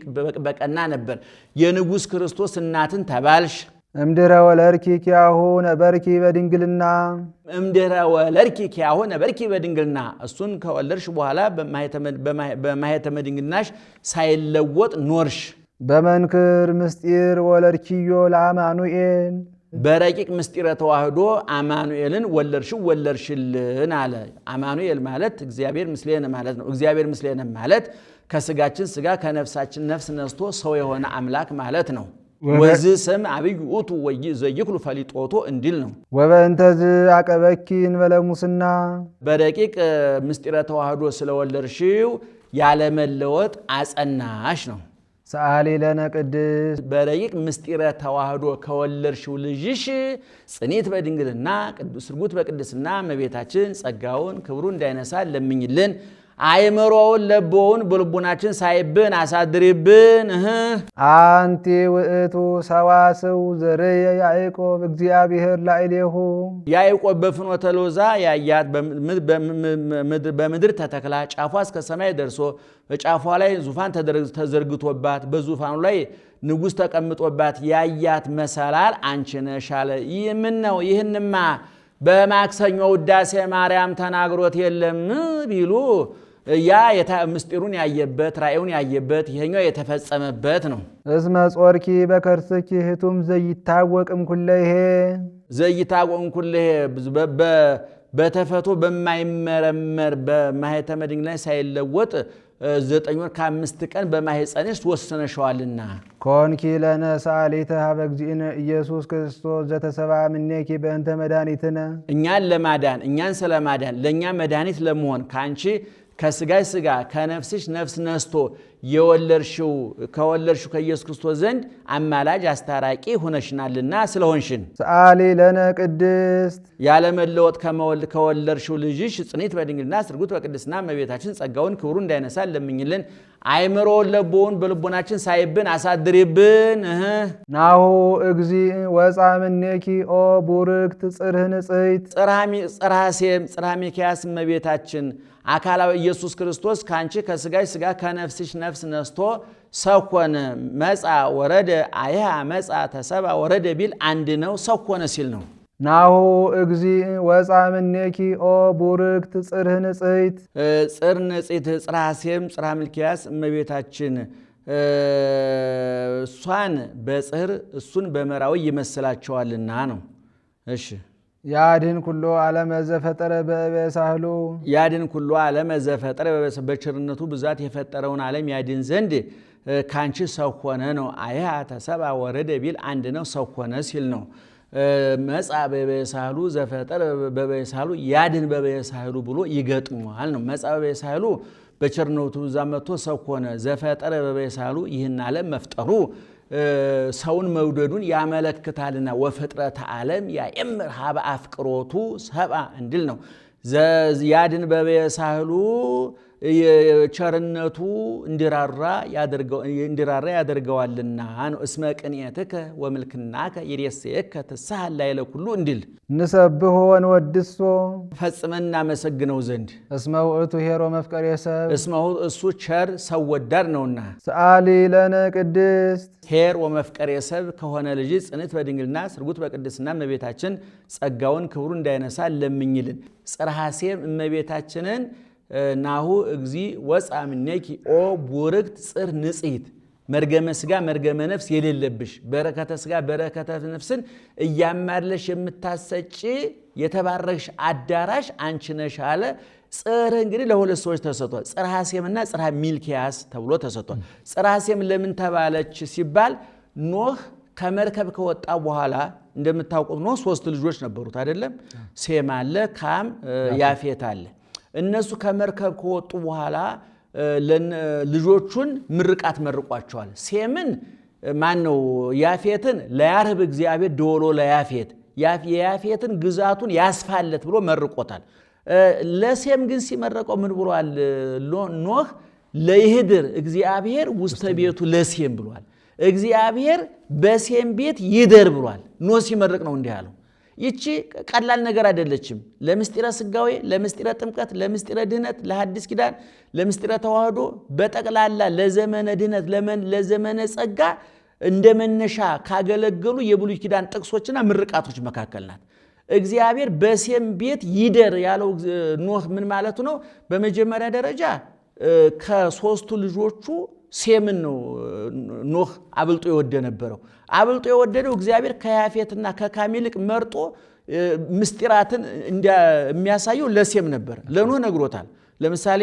[SPEAKER 1] በቀና ነበር። የንጉስ ክርስቶስ እናትን ተባልሽ።
[SPEAKER 2] እምድረ ወለርኪ ኪያሁ ነበርኪ በድንግልና
[SPEAKER 1] እምድረ ወለርኪ ኪያሁ ነበርኪ በድንግልና እሱን ከወለድሽ በኋላ በማኅተመ ድንግልናሽ ሳይለወጥ ኖርሽ።
[SPEAKER 2] በመንክር ምስጢር ወለድኪዮ ለአማኑኤል
[SPEAKER 1] በረቂቅ ምስጢረ ተዋህዶ አማኑኤልን ወለድሽልን አለ። አማኑኤል ማለት እግዚአብሔር ምስሌነ ማለት ነው። እግዚአብሔር ምስሌነ ማለት ከስጋችን ስጋ ከነፍሳችን ነፍስ ነስቶ ሰው የሆነ አምላክ ማለት ነው። ወዚህ ስም አብይ ውእቱ ዘይክሉ ፈሊጦቶ እንዲል ነው።
[SPEAKER 2] ወበእንተዝ አቀበኪን በለሙስና
[SPEAKER 1] በረቂቅ ምስጢረ ተዋህዶ ስለወለድሽው ያለመለወጥ አጸናሽ ነው።
[SPEAKER 2] ሰአሊ ለነ ቅድስት
[SPEAKER 1] በረቂቅ ምስጢረ ተዋህዶ ከወለድሽው ልጅሽ ጽኔት በድንግልና ስርጉት በቅድስና እመቤታችን ጸጋውን ክብሩን እንዳይነሳ ለምኝልን። አይምሮውን ለቦውን በልቡናችን ሳይብን አሳድሪብን።
[SPEAKER 2] አንቲ ውእቱ ሰዋስው ዘርየ ያዕቆብ እግዚአብሔር ላዕሌሁ
[SPEAKER 1] ያዕቆብ በፍኖተ ሎዛ ያያት በምድር ተተክላ ጫፏ እስከ ሰማይ ደርሶ በጫፏ ላይ ዙፋን ተዘርግቶባት በዙፋኑ ላይ ንጉሥ ተቀምጦባት ያያት መሰላል አንቺ ነሽ አለ። ምን ነው? ይህንማ በማክሰኞ ውዳሴ ማርያም ተናግሮት የለም ቢሉ ያ ምስጢሩን ያየበት ራእዩን ያየበት ይሄኛው የተፈጸመበት ነው።
[SPEAKER 2] እስመ ጾርኪ በከርስኪ ህቱም ዘይታወቅም ኩለሄ
[SPEAKER 1] ዘይታወቅም ኩለሄ በተፈቶ በማይመረመር በማኅተመ ድንግልና ላይ ሳይለወጥ 9 ወር ከ5 ቀን በማኅፀንሽ ወስነሽዋልና።
[SPEAKER 2] ኮንኪ ለነ ሰአሊተ ሀበ እግዚእነ ኢየሱስ ክርስቶስ ዘተሰብአ እምኔኪ በእንተ መድኃኒትነ እኛን ስለማዳን ለእኛ መድኃኒት ለመሆን ከአንቺ ከስጋሽ ስጋ ከነፍስሽ ነፍስ ነስቶ
[SPEAKER 1] የወለድሽው ከወለድሽው ከኢየሱስ ክርስቶስ ዘንድ አማላጅ አስታራቂ ሆነሽናልና ስለሆንሽን
[SPEAKER 2] ሰአሊ ለነ ቅድስት
[SPEAKER 1] ያለመለወጥ ከወለድሽው ልጅሽ ጽኒት በድንግልና ስርጉት በቅድስና እመቤታችን ጸጋውን ክብሩ እንዳይነሳ ለምኝልን። አይምሮውን ለቦውን በልቦናችን ሳይብን አሳድሪብን።
[SPEAKER 2] ናሁ እግዚ ወፃ ምኔኪ ኦ ቡርክት ጽርህ ንጽሕት
[SPEAKER 1] ጽርሐ ሴም ጽርሐ ሚክያስ እመቤታችን አካላዊ ኢየሱስ ክርስቶስ ካንቺ ከስጋሽ ስጋ ከነፍስሽ ነፍስ ነስቶ ሰው ሆነ። መጻ ወረደ አይሃ መጻ ተሰባ ወረደ ቢል አንድ ነው፣ ሰው ሆነ ሲል ነው።
[SPEAKER 2] ናሁ እግዚ ወፃ ምኔኪ ኦ ቡርክት ጽርህ ንጽሕት
[SPEAKER 1] ጽር ንጽሕት ጽርሐ ሴም ጽርሐ ሚክያስ እመቤታችን እሷን በጽር እሱን በመራዊ ይመስላቸዋልና ነው። እሺ
[SPEAKER 2] ያድን ኩሎ ዓለመ ዘፈጠረ በበሳህሉ
[SPEAKER 1] ያድን ኩሎ ዓለመ ዘፈጠረ በቸርነቱ ብዛት የፈጠረውን ዓለም ያድን ዘንድ ካንቺ ሰው ሆነ ነው። አይሃ ተሰባ ወረደ ቢል አንድ ነው፣ ሰው ሆነ ሲል ነው። መጻ በበሳህሉ ዘፈጠረ በበሳህሉ ያድን በበሳህሉ ብሎ ይገጥመዋል ነው። መጻ በበሳህሉ በቸርነቱ ብዛት መጥቶ ሰው ሆነ። ዘፈጠረ በበሳህሉ ይህን ዓለም መፍጠሩ ሰውን መውደዱን ያመለክታልና ወፍጥረተ ዓለም ያእምር ሀበ አፍቅሮቱ ሰብአ እንድል ነው። ያድን በበሳህሉ ቸርነቱ እንዲራራ ያደርገዋልና ነው። እስመ ቅንኤትከ ወምልክናከ ይሬስየከ ትስሐ ላዕለ ኩሉ እንዲል
[SPEAKER 2] ንሰብሖ ወንወድሶ
[SPEAKER 1] ፈጽመን እናመሰግነው ዘንድ
[SPEAKER 2] እስመ ውእቱ ኄሮ መፍቀሬ ሰብ
[SPEAKER 1] እስመ እሱ ቸር ሰው ወዳድ ነውና።
[SPEAKER 2] ሰአሊ ለነ ቅድስት
[SPEAKER 1] ኄር ወመፍቀሬ ሰብ ከሆነ ልጅ ጽንዕት በድንግልና ስርጉት በቅድስና እመቤታችን ጸጋውን ክብሩ እንዳይነሳ ለምኝልን። ጽርሐ ሴም እመቤታችንን ናሁ እግዚ ወፃ ምኔኪ ኦ ቡርክት ጽር ንጽሕት መርገመ ሥጋ መርገመ ነፍስ የሌለብሽ በረከተ ሥጋ በረከተ ነፍስን እያማለሽ የምታሰጪ የተባረክሽ አዳራሽ አንቺ ነሽ አለ። ጽርህ እንግዲህ ለሁለት ሰዎች ተሰጥቷል። ጽርሐ ሴምና ጽርሐ ሚልክያስ ተብሎ ተሰጥቷል። ጽርሐ ሴም ለምን ተባለች ሲባል ኖህ ከመርከብ ከወጣ በኋላ እንደምታውቁት ኖህ 3 ልጆች ነበሩት አይደለም? ሴም አለ፣ ካም፣ ያፌት አለ። እነሱ ከመርከብ ከወጡ በኋላ ልጆቹን ምርቃት መርቋቸዋል። ሴምን ማን ነው? ያፌትን ለያርህብ እግዚአብሔር ደወሎ ለያፌት የያፌትን ግዛቱን ያስፋለት ብሎ መርቆታል። ለሴም ግን ሲመረቀው ምን ብሏል? ኖህ ለይህድር እግዚአብሔር ውስተ ቤቱ ለሴም ብሏል። እግዚአብሔር በሴም ቤት ይደር ብሏል። ኖህ ሲመርቅ ነው እንዲህ ያለው። ይቺ ቀላል ነገር አይደለችም። ለምስጢረ ስጋዌ፣ ለምስጢረ ጥምቀት፣ ለምስጢረ ድህነት፣ ለሐዲስ ኪዳን፣ ለምስጢረ ተዋህዶ በጠቅላላ ለዘመነ ድህነት ለዘመነ ጸጋ እንደ መነሻ ካገለገሉ የብሉይ ኪዳን ጥቅሶችና ምርቃቶች መካከል ናት። እግዚአብሔር በሴም ቤት ይደር ያለው ኖህ ምን ማለቱ ነው? በመጀመሪያ ደረጃ ከ3ቱ ልጆቹ ሴምን ነው ኖህ አብልጦ የወደ ነበረው። አብልጦ የወደደው እግዚአብሔር ከያፌትና ከካም ይልቅ መርጦ ምስጢራትን የሚያሳየው ለሴም ነበር። ለኖህ ነግሮታል። ለምሳሌ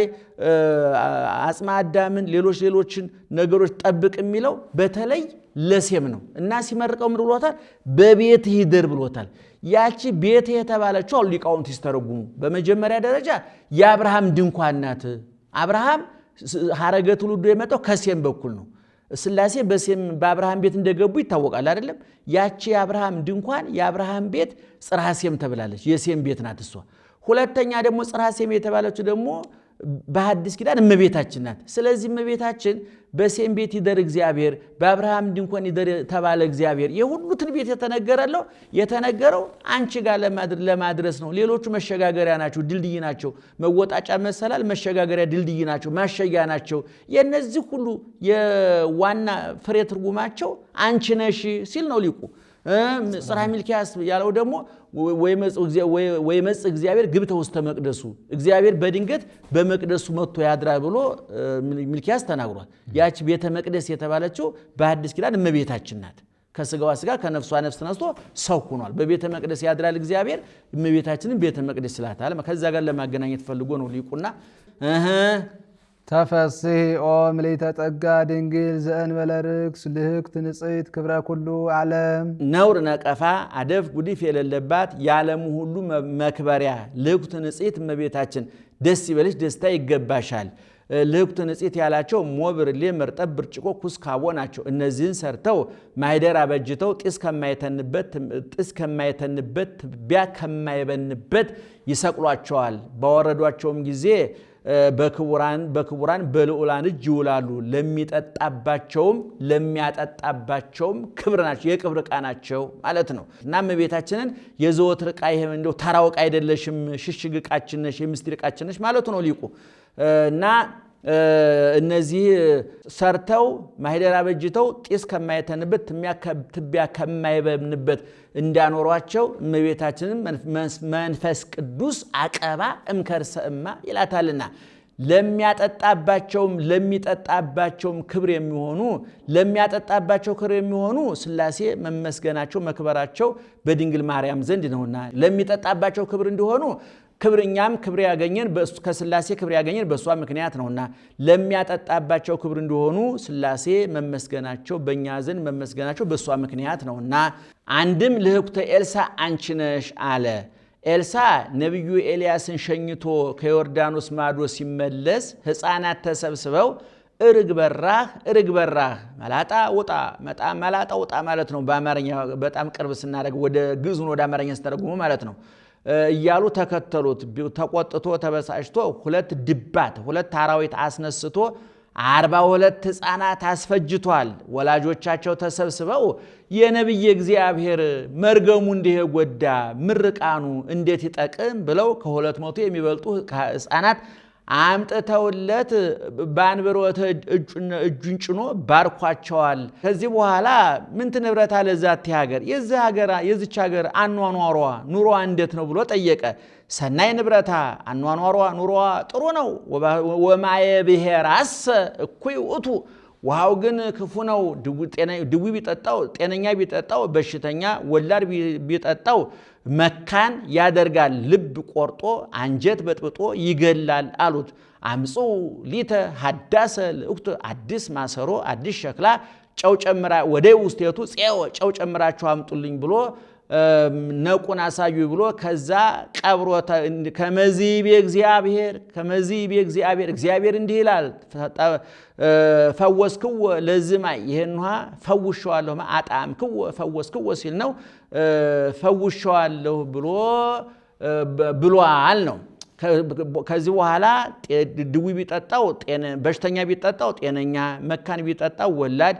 [SPEAKER 1] አጽመ አዳምን ሌሎችን ነገሮች ጠብቅ የሚለው በተለይ ለሴም ነው እና ሲመርቀው ምን ብሎታል? በቤት ይደር ብሎታል። ያቺ ቤት የተባለችው አሉ ሊቃውንት ሲተረጉሙ በመጀመሪያ ደረጃ የአብርሃም ድንኳን ናት። አብርሃም ሐረገ ትውልዱ የመጣው ከሴም በኩል ነው። ሥላሴ በአብርሃም ቤት እንደገቡ ይታወቃል አይደለም? ያቺ የአብርሃም ድንኳን የአብርሃም ቤት ጽርሐ ሴም ተብላለች። የሴም ቤት ናት እሷ። ሁለተኛ ደግሞ ጽርሐ ሴም የተባለችው ደግሞ በሐዲስ ኪዳን እመቤታችን ናት። ስለዚህ እመቤታችን በሴም ቤት ይደር እግዚአብሔር፣ በአብርሃም ድንኳን ይደር ተባለ እግዚአብሔር። የሁሉ ትንቢት የተነገረው አንቺ ጋር ለማድረስ ነው። ሌሎቹ መሸጋገሪያ ናቸው፣ ድልድይ ናቸው። መወጣጫ መሰላል መሸጋገሪያ ድልድይ ናቸው፣ ማሸጊያ ናቸው። የነዚህ ሁሉ የዋና ፍሬ ትርጉማቸው አንቺ ነሽ ሲል ነው ሊቁ። ጽርሐ ሚልክያስ ያለው ደግሞ ወይመጽእ እግዚአብሔር ግብተ ውስተ መቅደሱ፣ እግዚአብሔር በድንገት በመቅደሱ መጥቶ ያድራል ብሎ ሚልክያስ ተናግሯል። ያቺ ቤተ መቅደስ የተባለችው በሐዲስ ኪዳን እመቤታችን ናት። ከስጋዋ ስጋ ከነፍሷ ነፍስ ተነስቶ ሰው ሆኗል። በቤተ መቅደስ ያድራል እግዚአብሔር፣ እመቤታችንን ቤተ መቅደስ ስላታል። ከዛ ጋር ለማገናኘት ፈልጎ ነው ሊቁና
[SPEAKER 2] ተፈስሒ ኦ ምልዕተ ጸጋ ድንግል ዘእንበለ ርክስ ልህቅት ንጽሕት ክብረ ኩሉ ዓለም
[SPEAKER 1] ነውር ነቀፋ አደፍ ጉዲፍ የሌለባት የዓለሙ ሁሉ መክበሪያ ልህቅት ንጽሕት እመቤታችን ደስ ይበልሽ፣ ደስታ ይገባሻል። ልህኩት ንጽሕት ያላቸው ሞብር ለመርጠብ ብርጭቆ ኩስካቦ ናቸው። እነዚህን ሰርተው ማይደር አበጅተው ጢስ ከማይተንበት ትቢያ ከማይበንበት ይሰቅሏቸዋል። ባወረዷቸውም ጊዜ በክቡራን በልዑላን እጅ ይውላሉ። ለሚጠጣባቸውም ለሚያጠጣባቸውም ክብር ናቸው፣ የክብር ዕቃ ናቸው ማለት ነው። እና እመቤታችንን የዘወትር ዕቃ ይሄ እንደው ተራው ዕቃ አይደለሽም፣ ሽሽግ ዕቃችን ነሽ፣ የምስጢር ዕቃችን ነሽ ማለት ነው ሊቁ። እና እነዚህ ሰርተው ማህደር አበጅተው ጢስ ከማይተንበት ትቢያ ከማይበንበት እንዳኖሯቸው እመቤታችንን መንፈስ ቅዱስ አቀባ እምከርሰ እማ ይላታልና ለሚያጠጣባቸውም ለሚጠጣባቸውም ክብር የሚሆኑ ለሚያጠጣባቸው ክብር የሚሆኑ ሥላሴ መመስገናቸው መክበራቸው በድንግል ማርያም ዘንድ ነውና ለሚጠጣባቸው ክብር እንዲሆኑ ክብርኛም ክብር ያገኘን ከሥላሴ ክብር ያገኘን በሷ ምክንያት ነውና ለሚያጠጣባቸው ክብር እንዲሆኑ ሥላሴ መመስገናቸው በእኛ ዘንድ መመስገናቸው በሷ ምክንያት ነውና አንድም ልህኩተ ኤልሳ አንቺ ነሽ አለ። ኤልሳ ነቢዩ ኤልያስን ሸኝቶ ከዮርዳኖስ ማዶ ሲመለስ ሕፃናት ተሰብስበው እርግ በራህ መላጣ ውጣ መላጣ ውጣ ማለት ነው። በአማርኛ በጣም ቅርብ ስናደርግ ወደ ግዕዙን ወደ አማርኛ ስተረጉሙ ማለት ነው እያሉ ተከተሉት። ተቆጥቶ ተበሳጭቶ ሁለት አራዊት አስነስቶ 42 ሕፃናት አስፈጅቷል። ወላጆቻቸው ተሰብስበው የነቢየ እግዚአብሔር መርገሙ እንዲህ ጎዳ ምርቃኑ እንዴት ይጠቅም ብለው ከ200 የሚበልጡ ሕፃናት አምጥተውለት ባንብሮት እጁን ጭኖ ባርኳቸዋል። ከዚህ በኋላ ምንት ንብረት አለ ዛቲ ሀገር የዚች ሀገር አኗኗሯ ኑሮዋ እንዴት ነው ብሎ ጠየቀ። ሰናይ ንብረታ አኗኗሯ ኑሮዋ ጥሩ ነው። ወማየ ብሔራስ እኩይ ውእቱ ውሃው ግን ክፉ ነው። ድዊ ቢጠጣው ጤነኛ ቢጠጣው በሽተኛ ወላድ ቢጠጣው መካን ያደርጋል፣ ልብ ቆርጦ አንጀት በጥብጦ ይገላል አሉት። አምፁ ሊተ ሀዳሰ ልእኩት አዲስ ማሰሮ አዲስ ሸክላ ጨው ጨምራ ወደ ውስቴቱ ጨው ጨምራችሁ አምጡልኝ ብሎ ነቁን አሳዩ ብሎ ከዛ ቀብሮ ከመዚብ እግዚአብሔር እግዚአብሔር እንዲህ ይላል ፈወስክዎ ለዝማይ ይሄን ውሃ ፈውሸዋለሁ አጣምክዎ ፈወስክዎ ሲል ነው። ፈውሸዋለሁ ብሏል ነው። ከዚህ በኋላ ድዊ ቢጠጣው በሽተኛ ቢጠጣው ጤነኛ መካን ቢጠጣው ወላድ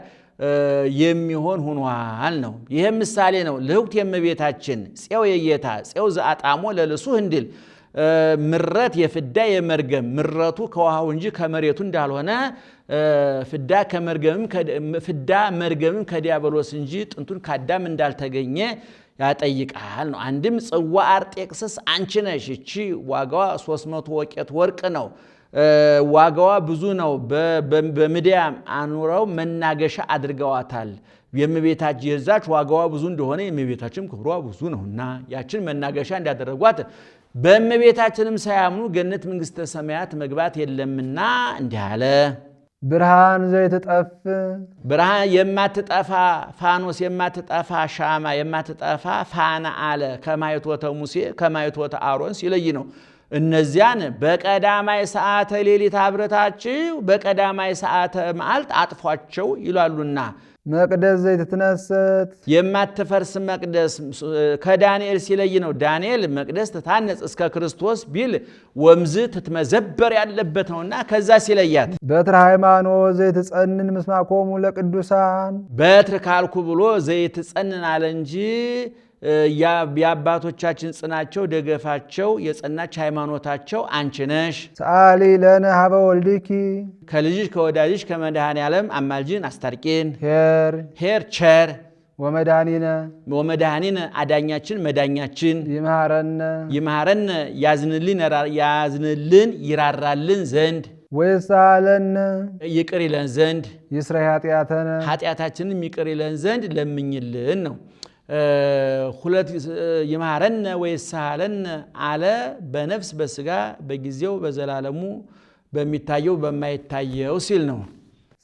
[SPEAKER 1] የሚሆን ሆኗል ነው። ይሄም ምሳሌ ነው። ልህኩት የእመቤታችን ፄው የጌታ ፄው ዘአጣሞ ለልሱ እንዲል ምረት የፍዳ የመርገም ምረቱ ከውሃው እንጂ ከመሬቱ እንዳልሆነ ፍዳ መርገምም ከዲያብሎስ እንጂ ጥንቱን ከአዳም እንዳልተገኘ ያጠይቃል ነው። አንድም ጽዋ አርጤክስስ አንቺ ነሽ። እቺ ዋጋዋ 300 ወቄት ወርቅ ነው። ዋጋዋ ብዙ ነው። በምድያም አኑረው መናገሻ አድርገዋታል። የእመቤታችን የዛች ዋጋዋ ብዙ እንደሆነ የእመቤታችን ክብሯ ብዙ ነውና ያችን መናገሻ እንዳደረጓት በእመቤታችንም ሳያምኑ ገነት መንግሥተ ሰማያት መግባት የለምና እንዲህ አለ።
[SPEAKER 2] ብርሃን ዘይትጠፍ
[SPEAKER 1] ብርሃን የማትጠፋ ፋኖስ የማትጠፋ ሻማ የማትጠፋ ፋና አለ። ከማይቶተ ሙሴ ከማይቶተ አሮን ሲለይ ነው። እነዚያን በቀዳማይ ሰዓተ ሌሊት አብረታችሁ በቀዳማይ ሰዓተ መዓልት አጥፏቸው ይላሉና
[SPEAKER 2] መቅደስ ዘይትትነሰት
[SPEAKER 1] የማትፈርስ መቅደስ ከዳንኤል ሲለይ ነው። ዳንኤል መቅደስ ትታነጽ እስከ ክርስቶስ ቢል ወምዝ ትትመዘበር ያለበት ነውና ከዛ ሲለያት
[SPEAKER 2] በትረ ሃይማኖት ዘይትጸንን ምስማኮሙ ለቅዱሳን በትር
[SPEAKER 1] ካልኩ ብሎ ዘይትጸንን አለ እንጂ የአባቶቻችን ጽናቸው ደገፋቸው የጸናች ሃይማኖታቸው አንቺ ነሽ።
[SPEAKER 2] ሰአሊ ለነ ሀበ ወልድኪ
[SPEAKER 1] ከልጅሽ ከወዳጅሽ ከመድኃኔ ዓለም አማልጅን አስታርቂን።
[SPEAKER 2] ሄር
[SPEAKER 1] ቸር
[SPEAKER 2] ወመድኃኒነ
[SPEAKER 1] አዳኛችን መዳኛችን
[SPEAKER 2] ይምሃረነ
[SPEAKER 1] ያዝንልን ይራራልን ዘንድ
[SPEAKER 2] ወይሳለነ
[SPEAKER 1] ይቅር ይለን ዘንድ
[SPEAKER 2] ይስራ
[SPEAKER 1] ኃጢአታችንም ይቅር ይለን ዘንድ ለምኝልን ነው። ይምሃረነ ወይሳለነ አለ በነፍስ በስጋ በጊዜው በዘላለሙ በሚታየው በማይታየው ሲል ነው።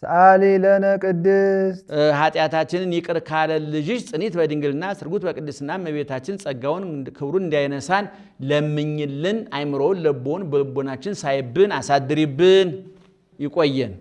[SPEAKER 2] ሰአሊ ለነ ቅድስት
[SPEAKER 1] ኃጢአታችንን ይቅር ካለ ልጅሽ ጽኒት በድንግልና ስርጉት በቅድስና እመቤታችን ጸጋውን ክብሩን እንዳይነሳን ለምኝልን። አይምሮውን ለቦውን በልቦናችን ሳይብን አሳድሪብን። ይቆየን።